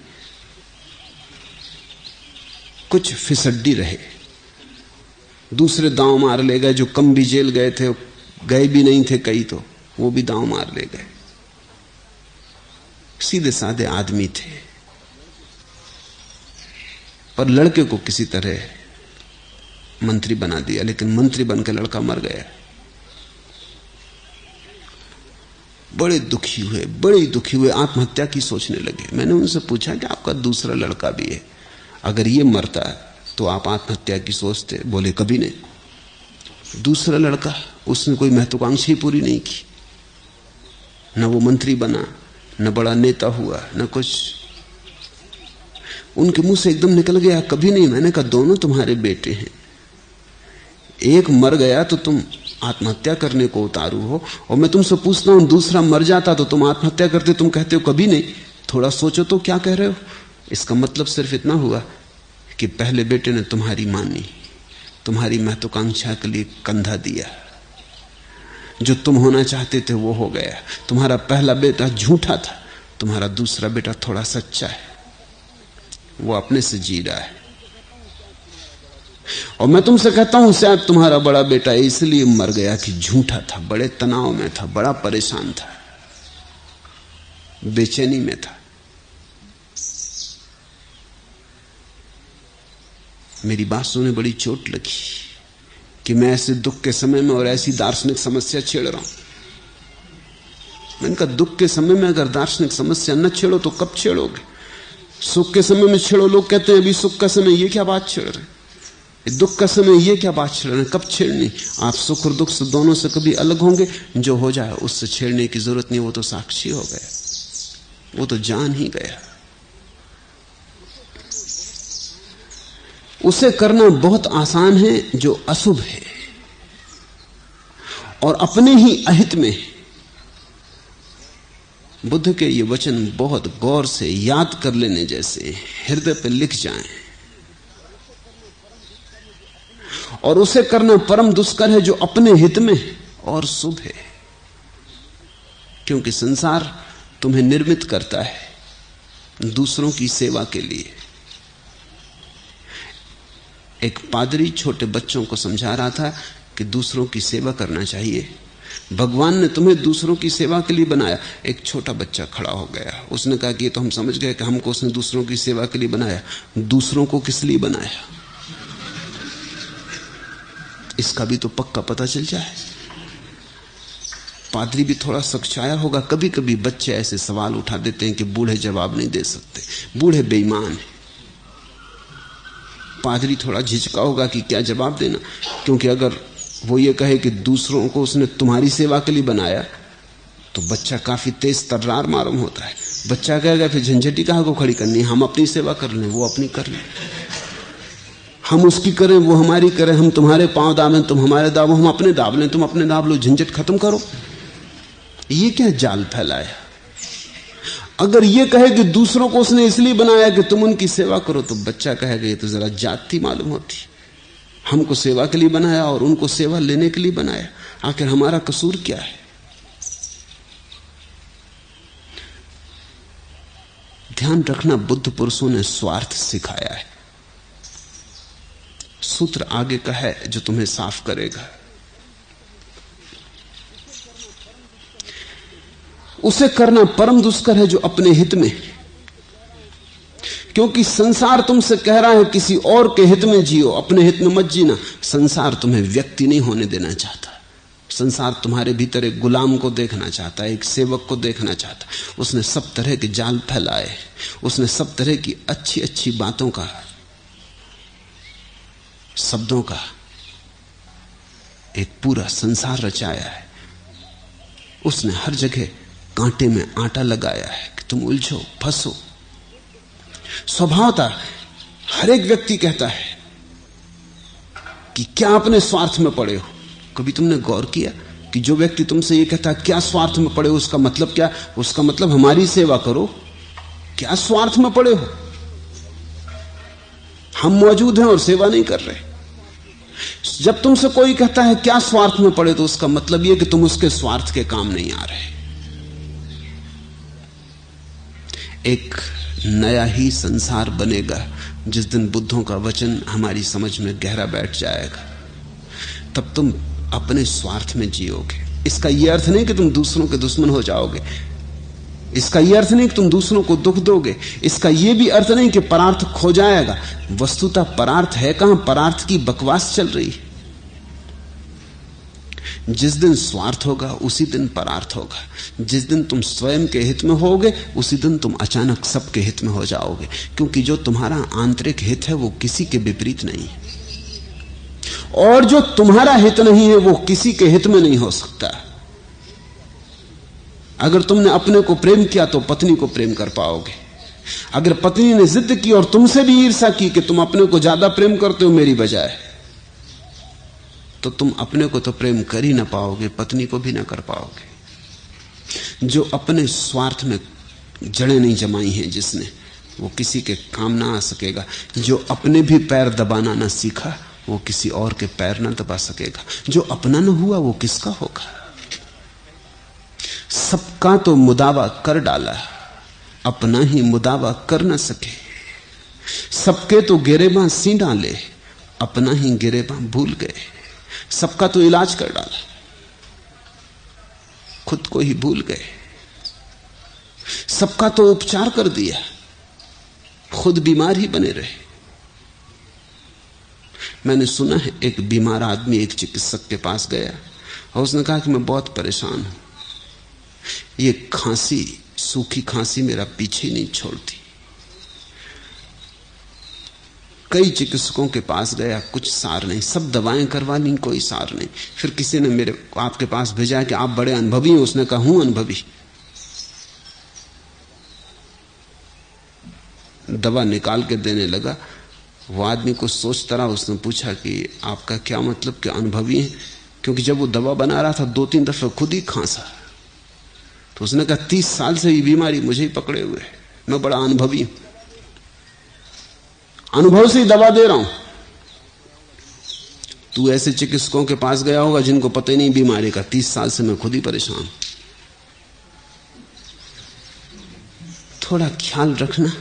कुछ फिसड्डी रहे। दूसरे दांव मार ले गए, जो कम भी जेल गए थे, गए भी नहीं थे कई, तो वो भी दांव मार ले गए। सीधे साधे आदमी थे, पर लड़के को किसी तरह मंत्री बना दिया, लेकिन मंत्री बनकर लड़का मर गया। बड़े दुखी हुए, बड़े दुखी हुए, आत्महत्या की सोचने लगे। मैंने उनसे पूछा कि आपका दूसरा लड़का भी है, अगर ये मरता तो आप आत्महत्या की सोचते? बोले कभी नहीं। दूसरा लड़का, उसने कोई महत्वाकांक्षा ही पूरी नहीं की, न वो मंत्री बना, न बड़ा नेता हुआ, न कुछ। उनके मुंह से एकदम निकल गया कभी नहीं। मैंने कहा दोनों तुम्हारे बेटे हैं, एक मर गया तो तुम आत्महत्या करने को उतारू हो, और मैं तुमसे पूछता हूं दूसरा मर जाता तो तुम आत्महत्या करते, तुम कहते हो कभी नहीं। थोड़ा सोचो तो क्या कह रहे हो। इसका मतलब सिर्फ इतना हुआ कि पहले बेटे ने तुम्हारी मानी, तुम्हारी महत्वाकांक्षा के लिए कंधा दिया, जो तुम होना चाहते थे वो हो गया। तुम्हारा पहला बेटा झूठा था, तुम्हारा दूसरा बेटा थोड़ा सच्चा है, वो अपने से जी रहा है। और मैं तुमसे कहता हूं शायद तुम्हारा बड़ा बेटा इसलिए मर गया कि झूठा था, बड़े तनाव में था, बड़ा परेशान था, बेचैनी में था। मेरी बात सुने बड़ी चोट लगी कि मैं ऐसे दुख के समय में और ऐसी दार्शनिक समस्या छेड़ रहा हूं। मैंने कहा दुख के समय में अगर दार्शनिक समस्या न छेड़ो तो कब छेड़ोगे? सुख के समय में छेड़ो। लोग कहते हैं अभी सुख का समय, ये क्या बात छेड़ रहे? दुख का समय, ये क्या बात छेड़ रहे? कब छेड़नी? आप सुख और दुख से दोनों से कभी अलग होंगे। जो हो जाए उससे छेड़ने की जरूरत नहीं, वो तो साक्षी हो गया, वो तो जान ही गया। उसे करना बहुत आसान है जो अशुभ है और अपने ही अहित में। बुद्ध के ये वचन बहुत गौर से याद कर लेने जैसे, हृदय पर लिख जाएं। और उसे करना परम दुष्कर है जो अपने हित में और शुभ है, क्योंकि संसार तुम्हें निर्मित करता है दूसरों की सेवा के लिए। एक पादरी छोटे बच्चों को समझा रहा था कि दूसरों की सेवा करना चाहिए। भगवान ने तुम्हें दूसरों की सेवा के लिए बनाया। एक छोटा बच्चा खड़ा हो गया, उसने कहा कि ये तो हम समझ गए कि हमको उसने दूसरों की सेवा के लिए बनाया, दूसरों को किस लिए बनाया इसका भी तो पक्का पता चल जाए। पादरी भी थोड़ा सख्चाया होगा। कभी कभी बच्चे ऐसे सवाल उठा देते हैं कि बूढ़े जवाब नहीं दे सकते, बूढ़े बेईमान हैं। पादरी थोड़ा झिझका होगा कि क्या जवाब देना, क्योंकि अगर वो ये कहे कि दूसरों को उसने तुम्हारी सेवा के लिए बनाया तो बच्चा काफी तेज तर्रार मालूम होता है। बच्चा कहेगा फिर झंझटी कहाँ को खड़ी करनी है, हम अपनी सेवा कर लें, वो अपनी कर लें, हम उसकी करें वो हमारी करें, हम तुम्हारे पांव दाबें तुम हमारे दाबो, हम अपने दाब लें तुम अपने दाब लो, झंझट खत्म करो। ये क्या जाल फैलाया। अगर ये कहे कि दूसरों को उसने इसलिए बनाया कि तुम उनकी सेवा करो, तो बच्चा कहेगा ये तो जरा जाति मालूम होती, हमको सेवा के लिए बनाया और उनको सेवा लेने के लिए बनाया, आखिर हमारा कसूर क्या है। ध्यान रखना, बुद्ध पुरुषों ने स्वार्थ सिखाया है। सूत्र आगे का है जो तुम्हें साफ करेगा। उसे करना परम दुष्कर है जो अपने हित में, क्योंकि संसार तुमसे कह रहा है किसी और के हित में जियो, अपने हित में मत जीना। संसार तुम्हें व्यक्ति नहीं होने देना चाहता। संसार तुम्हारे भीतर एक गुलाम को देखना चाहता है, एक सेवक को देखना चाहता है। उसने सब तरह के जाल फैलाए, उसने सब तरह की अच्छी अच्छी बातों का, शब्दों का एक पूरा संसार रचाया है। उसने हर जगह कांटे में आटा लगाया है कि तुम उलझो, फंसो। स्वभावता हर एक व्यक्ति कहता है कि क्या अपने स्वार्थ में पड़े हो। कभी तुमने गौर किया कि जो व्यक्ति तुमसे ये कहता है क्या स्वार्थ में पड़े हो, उसका मतलब क्या? उसका मतलब हमारी सेवा करो। क्या स्वार्थ में पड़े हो? हम मौजूद हैं और सेवा नहीं कर रहे। जब तुमसे कोई कहता है क्या स्वार्थ में पड़े, तो उसका मतलब यह कि तुम उसके स्वार्थ के काम नहीं आ रहे। एक नया ही संसार बनेगा जिस दिन बुद्धों का वचन हमारी समझ में गहरा बैठ जाएगा। तब तुम अपने स्वार्थ में जियोगे। इसका यह अर्थ नहीं कि तुम दूसरों के दुश्मन हो जाओगे, इसका यह अर्थ नहीं कि तुम दूसरों को दुख दोगे, इसका यह भी अर्थ नहीं कि परार्थ खो जाएगा। वस्तुतः परार्थ है कहां, परार्थ की बकवास चल रही है। जिस दिन स्वार्थ होगा उसी दिन परार्थ होगा। जिस दिन तुम स्वयं के हित में होगे उसी दिन तुम अचानक सबके हित में हो जाओगे, क्योंकि जो तुम्हारा आंतरिक हित है वो किसी के विपरीत नहीं है, और जो तुम्हारा हित नहीं है वो किसी के हित में नहीं हो सकता। अगर तुमने अपने को प्रेम किया तो पत्नी को प्रेम कर पाओगे। अगर पत्नी ने जिद की और तुमसे भी ईर्ष्या की कि तुम अपने को ज्यादा प्रेम करते हो मेरी बजाय, तो तुम अपने को तो प्रेम कर ही ना पाओगे, पत्नी को भी ना कर पाओगे। जो अपने स्वार्थ में जड़ें नहीं जमाई हैं जिसने, वो किसी के काम ना आ सकेगा। जो अपने भी पैर दबाना ना सीखा वो किसी और के पैर ना दबा सकेगा। जो अपना न हुआ वो किसका होगा। सबका तो मुदावा कर डाला, अपना ही मुदावा कर न सके। सबके तो गिरेबां सी डाले, अपना ही गिरेबां भूल गए। सबका तो इलाज कर डाला, खुद को ही भूल गए। सबका तो उपचार कर दिया, खुद बीमार ही बने रहे। मैंने सुना है एक बीमार आदमी एक चिकित्सक के पास गया और उसने कहा कि मैं बहुत परेशान हूं, ये खांसी, सूखी खांसी मेरा पीछे नहीं छोड़ती। कई चिकित्सकों के पास गया, कुछ सार नहीं, सब दवाएं करवा ली, कोई सार नहीं। फिर किसी ने मेरे आपके पास भेजा कि आप बड़े अनुभवी हैं। उसने कहा हूं अनुभवी। दवा निकाल के देने लगा। वो आदमी कुछ सोचता रहा। उसने पूछा कि आपका क्या मतलब कि अनुभवी है? क्योंकि जब वो दवा बना रहा था 2-3 दफे खुद ही खांसा। तो उसने कहा 30 साल से ये बीमारी मुझे ही पकड़े हुए है, मैं बड़ा अनुभवी हूं, अनुभव से ही दवा दे रहा हूं। तू ऐसे चिकित्सकों के पास गया होगा जिनको पता ही नहीं बीमारी का। 30 साल से मैं खुद ही परेशान। थोड़ा ख्याल रखना,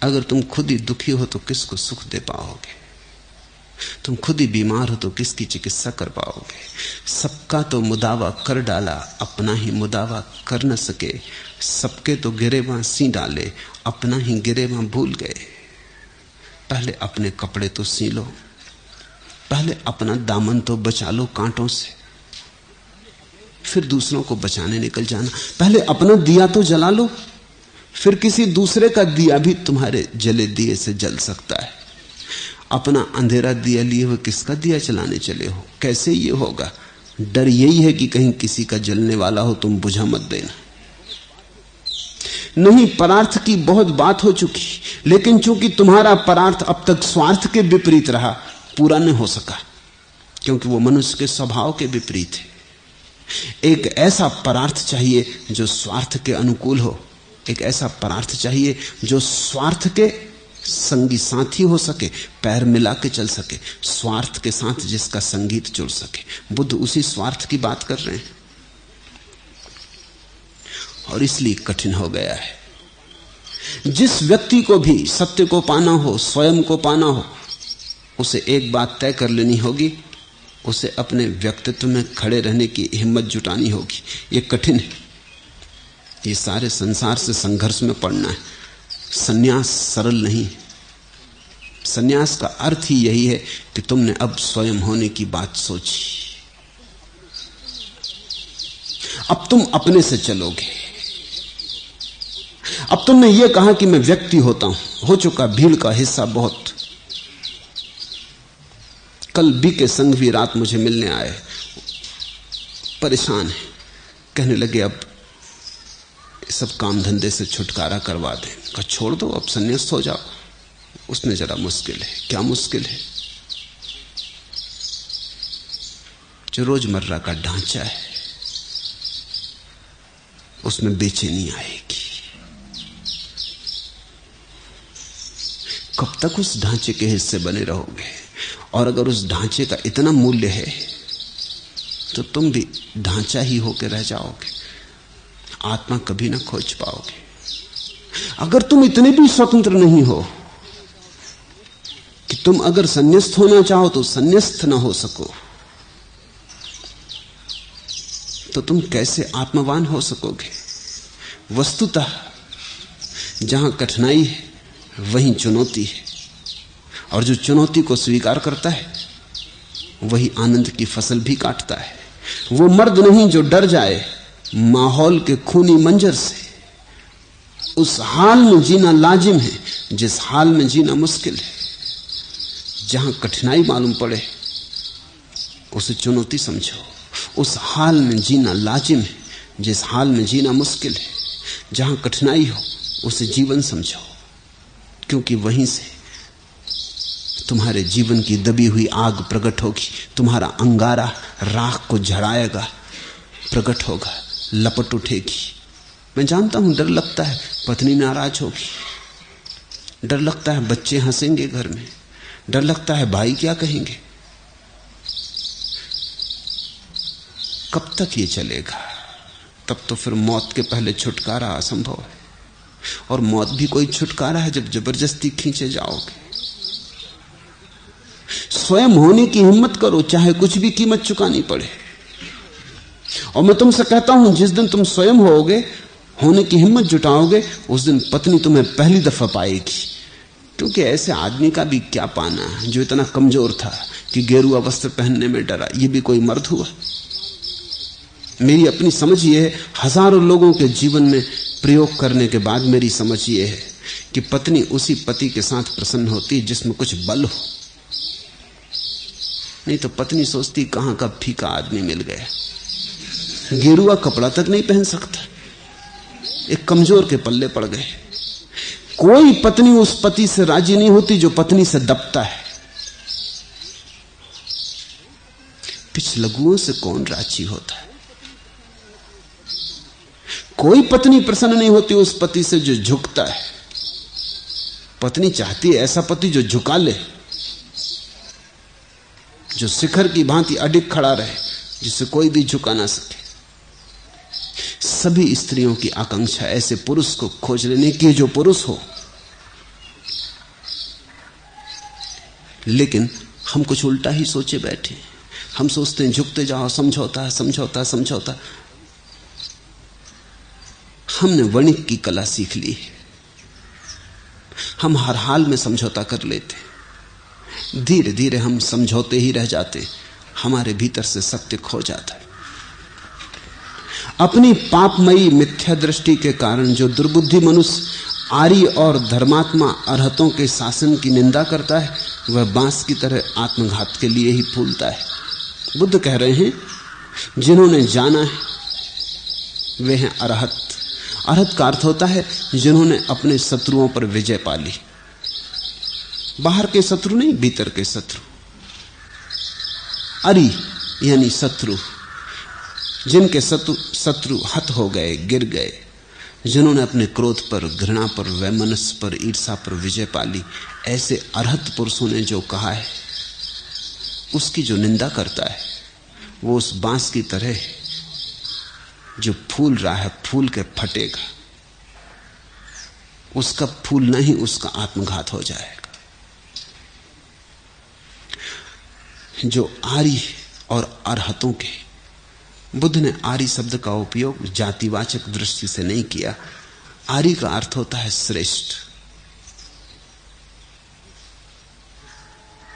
अगर तुम खुद ही दुखी हो तो किसको सुख दे पाओगे? तुम खुद ही बीमार हो तो किसकी चिकित्सा कर पाओगे? सबका तो मुदावा कर डाला, अपना ही मुदावा कर न सके। सबके तो गिरेबां सी डाले, अपना ही गिरेबां भूल गए। पहले अपने कपड़े तो सी लो, पहले अपना दामन तो बचा लो कांटों से, फिर दूसरों को बचाने निकल जाना। पहले अपना दिया तो जला लो, फिर किसी दूसरे का दिया भी तुम्हारे जले दिए से जल सकता है। अपना अंधेरा दिया लिए हुए किसका दिया चलाने चले हो? कैसे ये होगा? डर यही है कि कहीं किसी का जलने वाला हो, तुम बुझा मत देना। नहीं, परार्थ की बहुत बात हो चुकी, लेकिन चूंकि तुम्हारा परार्थ अब तक स्वार्थ के विपरीत रहा, पूरा नहीं हो सका, क्योंकि वो मनुष्य के स्वभाव के विपरीत है। एक ऐसा परार्थ चाहिए जो स्वार्थ के अनुकूल हो, एक ऐसा परार्थ चाहिए जो स्वार्थ के संगी साथी हो सके, पैर मिला के चल सके, स्वार्थ के साथ जिसका संगीत जुड़ सके। बुद्ध उसी स्वार्थ की बात कर रहे हैं और इसलिए कठिन हो गया है। जिस व्यक्ति को भी सत्य को पाना हो, स्वयं को पाना हो, उसे एक बात तय कर लेनी होगी, उसे अपने व्यक्तित्व में खड़े रहने की हिम्मत जुटानी होगी। ये कठिन है, ये सारे संसार से संघर्ष में पड़ना है। सन्यास सरल नहीं। सन्यास का अर्थ ही यही है कि तुमने अब स्वयं होने की बात सोची, अब तुम अपने से चलोगे। अब तुमने ये कहा कि मैं व्यक्ति होता हूं, हो चुका, भीड़ का हिस्सा बहुत। कल बी के संग भी रात मुझे मिलने आए, परेशान है, कहने लगे अब सब काम धंधे से छुटकारा करवा दें। कहा छोड़ दो, अब संन्यास्त हो जाओ। उसने जरा मुश्किल है। क्या मुश्किल है? जो रोजमर्रा का ढांचा है उसमें बेचैनी आएगी। कब तक उस ढांचे के हिस्से बने रहोगे? और अगर उस ढांचे का इतना मूल्य है तो तुम भी ढांचा ही होकर रह जाओगे, आत्मा कभी ना खोज पाओगे। अगर तुम इतने भी स्वतंत्र नहीं हो कि तुम अगर संन्यास्त होना चाहो तो संन्यास्त ना हो सको, तो तुम कैसे आत्मवान हो सकोगे? वस्तुतः जहां कठिनाई है वहीं चुनौती है, और जो चुनौती को स्वीकार करता है वही आनंद की फसल भी काटता है। वो मर्द नहीं जो डर जाए माहौल के खूनी मंजर से। उस हाल में जीना लाजिम है जिस हाल में जीना मुश्किल है। जहां कठिनाई मालूम पड़े उसे चुनौती समझो। उस हाल में जीना लाजिम है जिस हाल में जीना मुश्किल है। जहां कठिनाई हो उसे जीवन समझो, क्योंकि वहीं से तुम्हारे जीवन की दबी हुई आग प्रकट होगी। तुम्हारा अंगारा राख को झड़ाएगा, प्रकट होगा, लपट उठेगी। मैं जानता हूं डर लगता है, पत्नी नाराज होगी, डर लगता है बच्चे हंसेंगे घर में, डर लगता है भाई क्या कहेंगे। कब तक ये चलेगा? तब तो फिर मौत के पहले छुटकारा असंभव है। और मौत भी कोई छुटकारा है जब जबरदस्ती खींचे जाओगे। स्वयं होने की हिम्मत करो, चाहे कुछ भी कीमत चुकानी पड़े। और मैं तुमसे कहता हूं, जिस दिन तुम स्वयं होगे, होने की हिम्मत जुटाओगे, उस दिन पत्नी तुम्हें पहली दफा पाएगी। क्योंकि ऐसे आदमी का भी क्या पाना है जो इतना कमजोर था कि गेरुआ वस्त्र पहनने में डरा। ये भी कोई मर्द हुआ? मेरी अपनी समझ ये है, हजारों लोगों के जीवन में प्रयोग करने के बाद मेरी समझ ये है कि पत्नी उसी पति के साथ प्रसन्न होती जिसमें कुछ बल हो। नहीं तो पत्नी सोचती कहां का फीका आदमी मिल गया, गेरुआ कपड़ा तक नहीं पहन सकता, एक कमजोर के पल्ले पड़ गए। कोई पत्नी उस पति से राजी नहीं होती जो पत्नी से दबता है। पिछलगुओं से कौन राजी होता है? कोई पत्नी प्रसन्न नहीं होती उस पति से जो झुकता है। पत्नी चाहती है ऐसा पति जो झुका ले, जो शिखर की भांति अडिग खड़ा रहे, जिसे कोई भी झुका ना सके। सभी स्त्रियों की आकांक्षा ऐसे पुरुष को खोज लेने की, जो पुरुष हो। लेकिन हम कुछ उल्टा ही सोचे बैठे। हम सोचते हैं झुकते जाओ, समझौता समझौता समझौता। हमने वणिक की कला सीख ली है। हम हर हाल में समझौता कर लेते। धीरे धीरे हम समझौते ही रह जाते, हमारे भीतर से सत्य खो जाता है। अपनी पापमयी मिथ्या दृष्टि के कारण जो दुर्बुद्धि मनुष्य आर्य और धर्मात्मा अरहतों के शासन की निंदा करता है, वह बांस की तरह आत्मघात के लिए ही फूलता है। बुद्ध कह रहे हैं, जिन्होंने जाना है वे हैं अरहत। अरहत का अर्थ होता है जिन्होंने अपने शत्रुओं पर विजय पा ली। बाहर के शत्रु नहीं, भीतर के शत्रु। अरि यानी शत्रु, जिनके शत्रु हत हो गए, गिर गए, जिन्होंने अपने क्रोध पर, घृणा पर, वैमनस्य पर, ईर्षा पर विजय पा ली। ऐसे अरहत पुरुषों ने जो कहा है, उसकी जो निंदा करता है, वो उस बांस की तरह है जो फूल रहा है, फूल के फटेगा। उसका फूलना ही उसका आत्मघात हो जाएगा। जो आर्य और अरहतों के, बुद्ध ने आर्य शब्द का उपयोग जातिवाचक दृष्टि से नहीं किया। आर्य का अर्थ होता है श्रेष्ठ,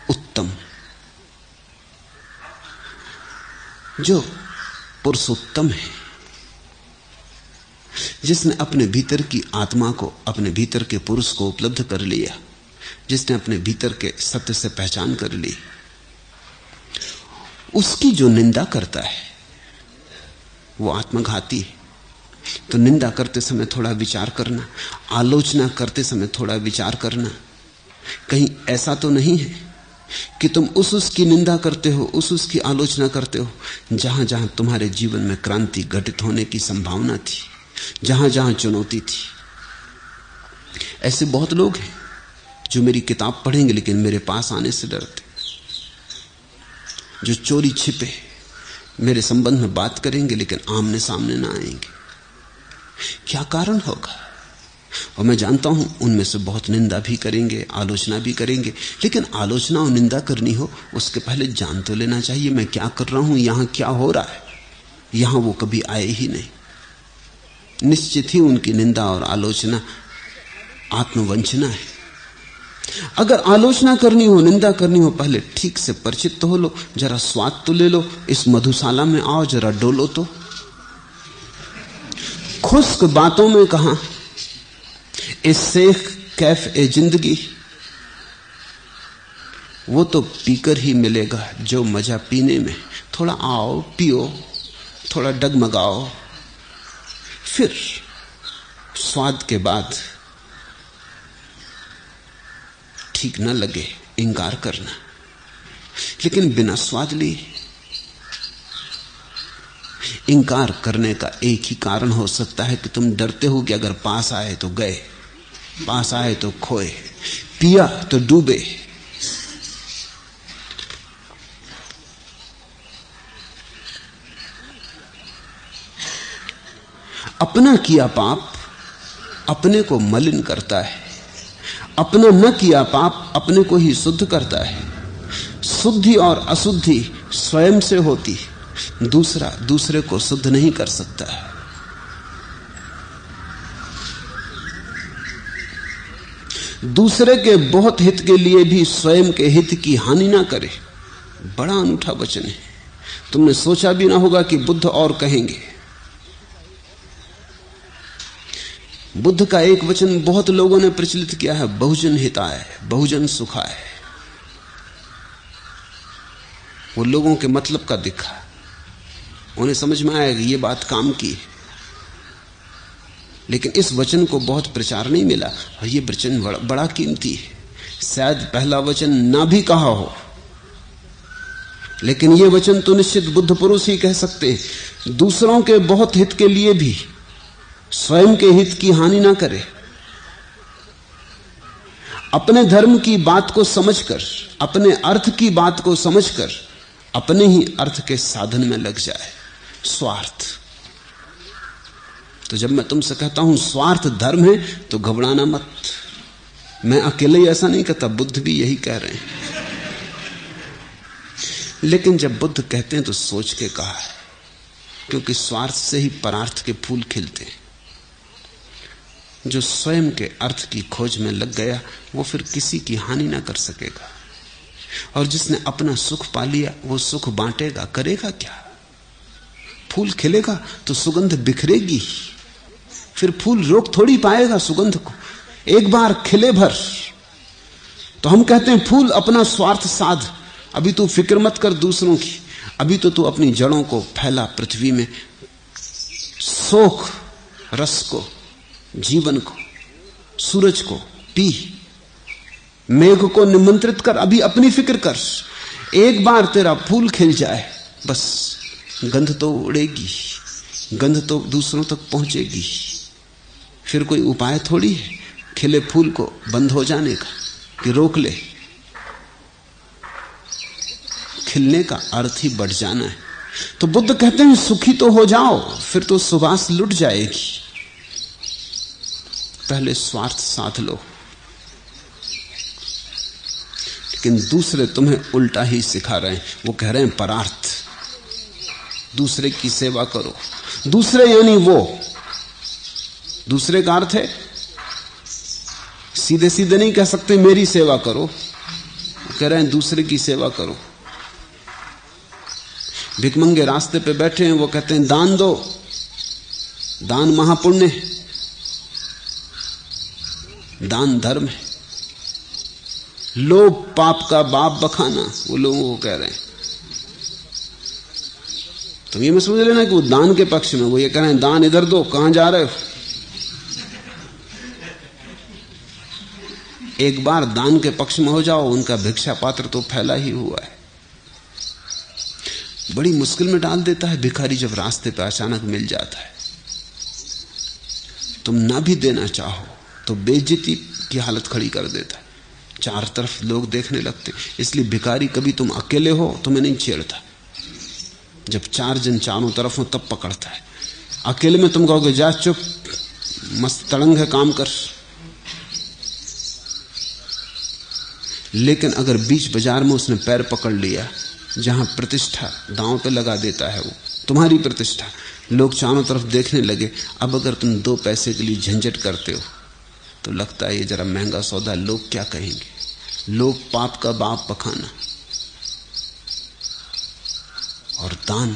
उत्तम। जो पुरुषोत्तम है, जिसने अपने भीतर की आत्मा को, अपने भीतर के पुरुष को उपलब्ध कर लिया, जिसने अपने भीतर के सत्य से पहचान कर ली, उसकी जो निंदा करता है वो आत्मघाती है। तो निंदा करते समय थोड़ा विचार करना, आलोचना करते समय थोड़ा विचार करना। कहीं ऐसा तो नहीं है कि तुम उसकी निंदा करते हो, उसकी आलोचना करते हो जहां जहां तुम्हारे जीवन में क्रांति घटित होने की संभावना थी, जहां जहां चुनौती थी। ऐसे बहुत लोग हैं जो मेरी किताब पढ़ेंगे लेकिन मेरे पास आने से डरते, जो चोरी छिपे मेरे संबंध में बात करेंगे लेकिन आमने सामने ना आएंगे। क्या कारण होगा? और मैं जानता हूं उनमें से बहुत निंदा भी करेंगे, आलोचना भी करेंगे। लेकिन आलोचना और निंदा करनी हो उसके पहले जान तो लेना चाहिए मैं क्या कर रहा हूं, यहां क्या हो रहा है। यहां वो कभी आए ही नहीं। निश्चित ही उनकी निंदा और आलोचना आत्मवंचना है। अगर आलोचना करनी हो, निंदा करनी हो, पहले ठीक से परिचित तो हो लो, जरा स्वाद तो ले लो। इस मधुशाला में आओ, जरा डोलो तो। खुश्क बातों में कहां इस शेख कैफ ए जिंदगी, वो तो पीकर ही मिलेगा जो मजा पीने में। थोड़ा आओ, पियो, थोड़ा डगमगाओ, फिर स्वाद के बाद ठीक न लगे इंकार करना। लेकिन बिना स्वाद लिए इंकार करने का एक ही कारण हो सकता है कि तुम डरते हो कि अगर पास आए तो गए, पास आए तो खोए, पिया तो डूबे। अपना किया पाप अपने को मलिन करता है, अपना न किया पाप अपने को ही शुद्ध करता है। शुद्धि और अशुद्धि स्वयं से होती, दूसरा दूसरे को शुद्ध नहीं कर सकता है। दूसरे के बहुत हित के लिए भी स्वयं के हित की हानि ना करे, बड़ा अनूठा वचन है। तुमने सोचा भी ना होगा कि बुद्ध और कहेंगे। बुद्ध का एक वचन बहुत लोगों ने प्रचलित किया है, बहुजन हिताय, बहुजन सुखाय। वो लोगों के मतलब का दिखा, उन्हें समझ में आया कि ये बात काम की है, लेकिन इस वचन को बहुत प्रचार नहीं मिला। और ये वचन बड़ा कीमती है। शायद पहला वचन ना भी कहा हो, लेकिन ये वचन तो निश्चित बुद्ध पुरुष ही कह सकते हैं। दूसरों के बहुत हित के लिए भी स्वयं के हित की हानि ना करे। अपने धर्म की बात को समझकर, अपने अर्थ की बात को समझकर अपने ही अर्थ के साधन में लग जाए। स्वार्थ। तो जब मैं तुमसे कहता हूं स्वार्थ धर्म है, तो घबराना मत। मैं अकेले ही ऐसा नहीं कहता, बुद्ध भी यही कह रहे हैं। लेकिन जब बुद्ध कहते हैं तो सोच के कहा है, क्योंकि स्वार्थ से ही परार्थ के फूल खिलते हैं। जो स्वयं के अर्थ की खोज में लग गया, वो फिर किसी की हानि ना कर सकेगा। और जिसने अपना सुख पा लिया, वो सुख बांटेगा, करेगा क्या? फूल खिलेगा तो सुगंध बिखरेगी, फिर फूल रोक थोड़ी पाएगा सुगंध को। एक बार खिले भर तो हम कहते हैं फूल अपना स्वार्थ साध, अभी तू फिक्र मत कर दूसरों की, अभी तो तू अपनी जड़ों को फैला पृथ्वी में, सोख रस को, जीवन को, सूरज को पी, मेघ को निमंत्रित कर, अभी अपनी फिक्र कर। एक बार तेरा फूल खिल जाए, बस गंध तो उड़ेगी, गंध तो दूसरों तक पहुंचेगी। फिर कोई उपाय थोड़ी है खिले फूल को बंद हो जाने का कि रोक ले। खिलने का अर्थ ही बढ़ जाना है। तो बुद्ध कहते हैं सुखी तो हो जाओ, फिर तो सुबास लुट जाएगी। पहले स्वार्थ साध लो। लेकिन दूसरे तुम्हें उल्टा ही सिखा रहे हैं। वो कह रहे हैं परार्थ, दूसरे की सेवा करो। दूसरे यानी वो, दूसरे का अर्थ है सीधे सीधे नहीं कह सकते मेरी सेवा करो, कह रहे हैं दूसरे की सेवा करो। भिखमंगे रास्ते पे बैठे हैं, वो कहते हैं दान दो, दान महापुण्य है, दान धर्म है। लोभ पाप का बाप बखाना, वो लोगों को कह रहे हैं। तुम ये मत समझ लेना कि वो दान के पक्ष में, वो ये कह रहे हैं दान इधर दो, कहां जा रहे हो? एक बार दान के पक्ष में हो जाओ, उनका भिक्षा पात्र तो फैला ही हुआ है। बड़ी मुश्किल में डाल देता है भिखारी जब रास्ते पे अचानक मिल जाता है। तुम ना भी देना चाहो तो बेइज्जती की हालत खड़ी कर देता है, चार तरफ लोग देखने लगते। इसलिए भिखारी कभी तुम अकेले हो तुम्हें नहीं छेड़ता, जब चार जन चारों तरफ हो तब पकड़ता है। अकेले में तुम कहोगे जा चुप, मस्त तड़ंग है, काम कर। लेकिन अगर बीच बाजार में उसने पैर पकड़ लिया, जहां प्रतिष्ठा दांव पे लगा देता है, वो तुम्हारी प्रतिष्ठा, लोग चारों तरफ देखने लगे। अब अगर तुम 2 पैसे के लिए झंझट करते हो तो लगता है ये जरा महंगा सौदा, लोग क्या कहेंगे। लोग पाप का बाप बखाना। और दान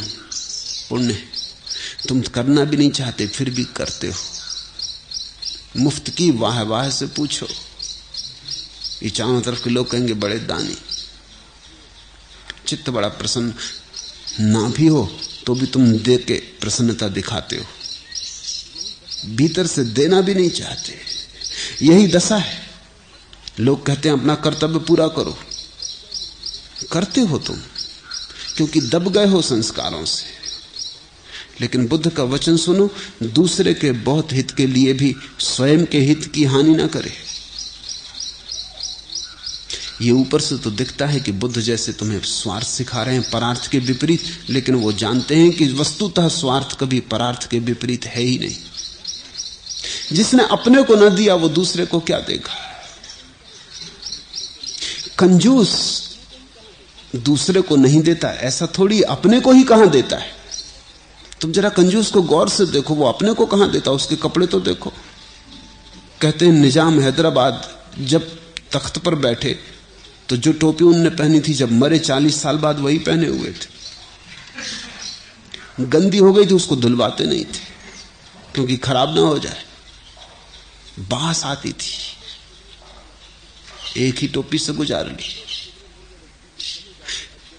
पुण्य तुम करना भी नहीं चाहते, फिर भी करते हो। मुफ्त की वाह वाह से पूछो, ये चारों तरफ के लोग कहेंगे बड़े दानी। चित्त बड़ा प्रसन्न ना भी हो तो भी तुम दे के प्रसन्नता दिखाते हो, भीतर से देना भी नहीं चाहते। यही दशा है। लोग कहते हैं अपना कर्तव्य पूरा करो, करते हो तुम, क्योंकि दब गए हो संस्कारों से। लेकिन बुद्ध का वचन सुनो, दूसरे के बहुत हित के लिए भी स्वयं के हित की हानि ना करे। ये ऊपर से तो दिखता है कि बुद्ध जैसे तुम्हें स्वार्थ सिखा रहे हैं, परार्थ के विपरीत, लेकिन वो जानते हैं कि वस्तुतः स्वार्थ कभी परार्थ के विपरीत है ही नहीं। जिसने अपने को न दिया वो दूसरे को क्या देगा। कंजूस दूसरे को नहीं देता, ऐसा थोड़ी, अपने को ही कहां देता है। तुम जरा कंजूस को गौर से देखो, वो अपने को कहां देता, उसके कपड़े तो देखो। कहते हैं निजाम हैदराबाद जब तख्त पर बैठे तो जो टोपी उनने पहनी थी जब मरे 40 साल बाद वही पहने हुए थे। गंदी हो गई थी, उसको धुलवाते नहीं थे क्योंकि खराब ना हो जाए, बास आती थी, एक ही टोपी से गुजार ली।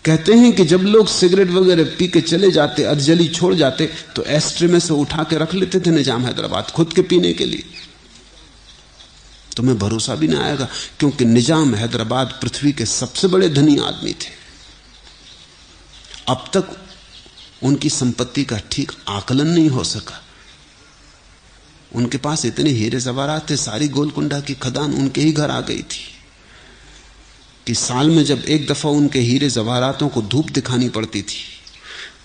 कहते हैं कि जब लोग सिगरेट वगैरह पी के चले जाते, अधजली छोड़ जाते, तो एस्ट्रे में से उठा के रख लेते थे निजाम हैदराबाद खुद के पीने के लिए। तुम्हें भरोसा भी ना आएगा, क्योंकि निजाम हैदराबाद पृथ्वी के सबसे बड़े धनी आदमी थे। अब तक उनकी संपत्ति का ठीक आकलन नहीं हो सका। उनके पास इतने हीरे जवाहरात थे, सारी गोलकुंडा की खदान उनके ही घर आ गई थी कि साल में जब एक दफा उनके हीरे जवाहरातों को धूप दिखानी पड़ती थी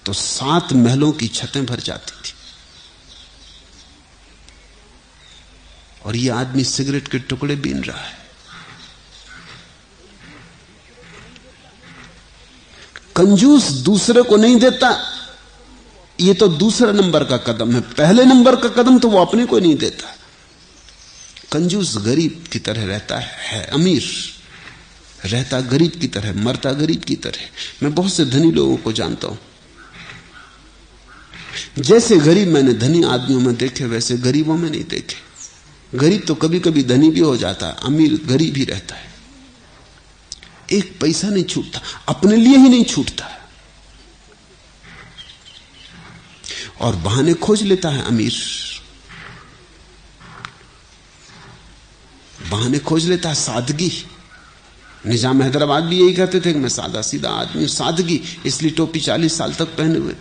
तो 7 महलों की छतें भर जाती थी। और यह आदमी सिगरेट के टुकड़े बीन रहा है। कंजूस दूसरे को नहीं देता, यह तो दूसरा नंबर का कदम है। पहले नंबर का कदम तो वो अपने को नहीं देता। कंजूस गरीब की तरह रहता है, अमीर रहता गरीब की तरह, मरता गरीब की तरह। मैं बहुत से धनी लोगों को जानता हूं, जैसे गरीब मैंने धनी आदमियों में देखे वैसे गरीबों में नहीं देखे। गरीब तो कभी कभी धनी भी हो जाता है, अमीर गरीब ही रहता है। एक पैसा नहीं छूटता, अपने लिए ही नहीं छूटता, और बहाने खोज लेता है अमीर, बहाने खोज लेता है। सादगी, निजाम हैदराबाद भी यही कहते थे कि मैं सादा सीधा आदमी, सादगी, इसलिए टोपी 40 साल तक पहने हुए।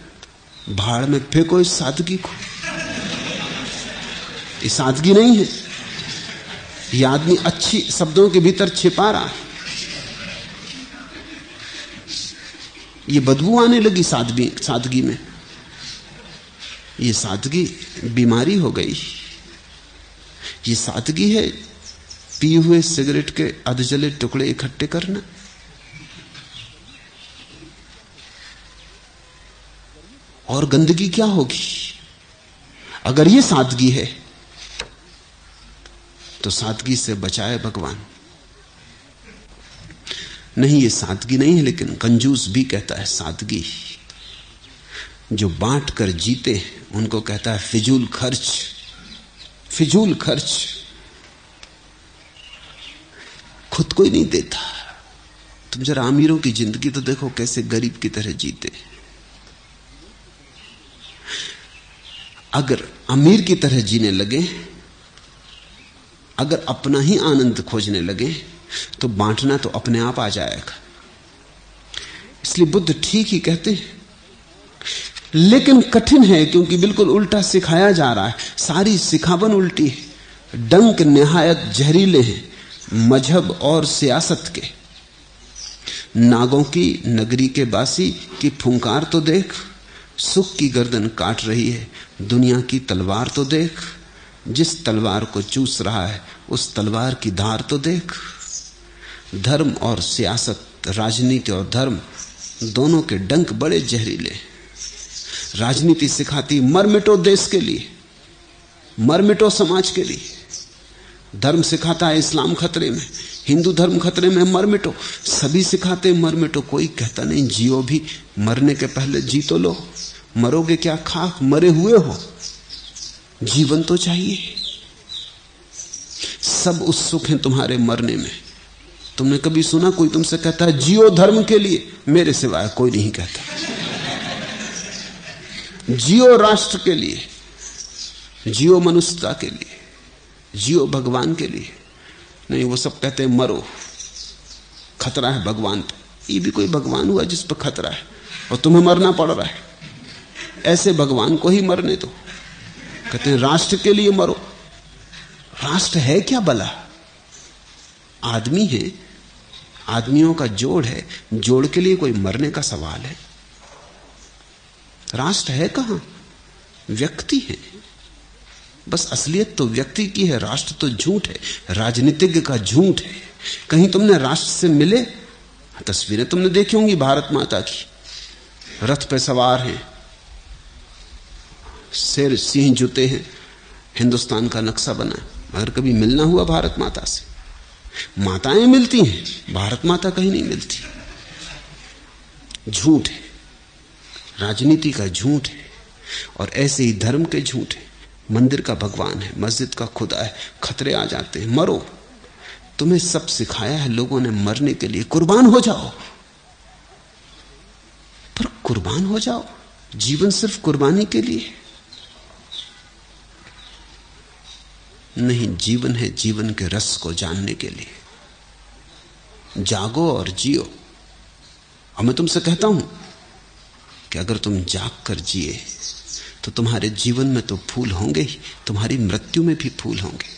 भाड़ में फेंको इस सादगी को, ये सादगी नहीं है। ये आदमी अच्छी शब्दों के भीतर छिपा रहा है। ये बदबू आने लगी सादगी में। ये सादगी बीमारी हो गई। ये सादगी है पिए हुए सिगरेट के अधजले टुकड़े इकट्ठे करना। और गंदगी क्या होगी? अगर ये सादगी है तो सादगी से बचाए भगवान। नहीं, ये सादगी नहीं है, लेकिन कंजूस भी कहता है सादगी। जो बांट कर जीते उनको कहता है फिजूल खर्च। फिजूल खर्च, खुद को ही नहीं देता। तुम जरा अमीरों की जिंदगी तो देखो, कैसे गरीब की तरह जीते। अगर अमीर की तरह जीने लगे, अगर अपना ही आनंद खोजने लगे, तो बांटना तो अपने आप आ जाएगा। इसलिए बुद्ध ठीक ही कहते हैं, लेकिन कठिन है, क्योंकि बिल्कुल उल्टा सिखाया जा रहा है। सारी सिखावन उल्टी है। डंक निहायत जहरीले हैं मजहब और सियासत के। नागों की नगरी के बासी की फुंकार तो देख, सुख की गर्दन काट रही है दुनिया की तलवार तो देख। जिस तलवार को चूस रहा है उस तलवार की धार तो देख। धर्म और सियासत, राजनीति और धर्म, दोनों के डंक बड़े जहरीले। राजनीति सिखाती मर मिटो देश के लिए, मर मिटो समाज के लिए। धर्म सिखाता है इस्लाम खतरे में, हिंदू धर्म खतरे में, मर मिटो। सभी सिखाते मर मिटो, कोई कहता नहीं जियो भी। मरने के पहले जी तो लो। मरोगे क्या खाक, मरे हुए हो। जीवन तो चाहिए। सब उत्सुक हैं तुम्हारे मरने में। तुमने कभी सुना कोई तुमसे कहता है जियो धर्म के लिए? मेरे सिवाय कोई नहीं कहता। जियो राष्ट्र के लिए, जियो मनुष्यता के लिए, जियो भगवान के लिए नहीं। वो सब कहते हैं मरो, खतरा है भगवान पे। ये भी कोई भगवान हुआ जिस पर खतरा है और तुम्हें मरना पड़ रहा है? ऐसे भगवान को ही मरने दो। कहते हैं राष्ट्र के लिए मरो। राष्ट्र है क्या भला? आदमी है, आदमियों का जोड़ है। जोड़ के लिए कोई मरने का सवाल है? राष्ट्र है कहां? व्यक्ति है, बस असलियत तो व्यक्ति की है, राष्ट्र तो झूठ है, राजनीतिज्ञ का झूठ है। कहीं तुमने राष्ट्र से मिले? तस्वीरें तुमने देखी होंगी भारत माता की, रथ पे सवार हैं, शेर सिंह जुते हैं, हिंदुस्तान का नक्शा बना है। मगर कभी मिलना हुआ भारत माता से? माताएं मिलती हैं, भारत माता कहीं नहीं मिलती। झूठ है, राजनीति का झूठ है, और ऐसे ही धर्म के झूठ है। मंदिर का भगवान है, मस्जिद का खुदा है, खतरे आ जाते हैं, मरो। तुम्हें सब सिखाया है लोगों ने मरने के लिए, कुर्बान हो जाओ। पर कुर्बान हो जाओ, जीवन सिर्फ कुर्बानी के लिए नहीं, जीवन है जीवन के रस को जानने के लिए। जागो और जियो। और मैं तुमसे कहता हूं कि अगर तुम जाग कर जिए तो तुम्हारे जीवन में तो फूल होंगे ही, तुम्हारी मृत्यु में भी फूल होंगे।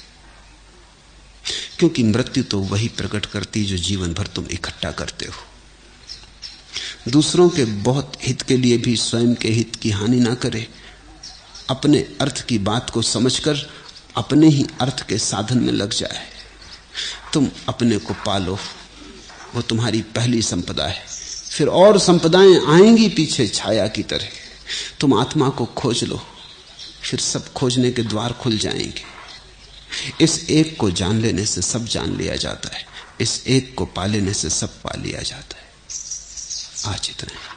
क्योंकि मृत्यु तो वही प्रकट करती जो जीवन भर तुम इकट्ठा करते हो। दूसरों के बहुत हित के लिए भी स्वयं के हित की हानि ना करे। अपने अर्थ की बात को समझकर अपने ही अर्थ के साधन में लग जाए। तुम अपने को पालो, वो तुम्हारी पहली संपदा है। फिर और संपदाएं आएंगी पीछे छाया की तरह। तुम आत्मा को खोज लो, फिर सब खोजने के द्वार खुल जाएंगे। इस एक को जान लेने से सब जान लिया जाता है, इस एक को पा लेने से सब पा लिया जाता है। आज इतना है।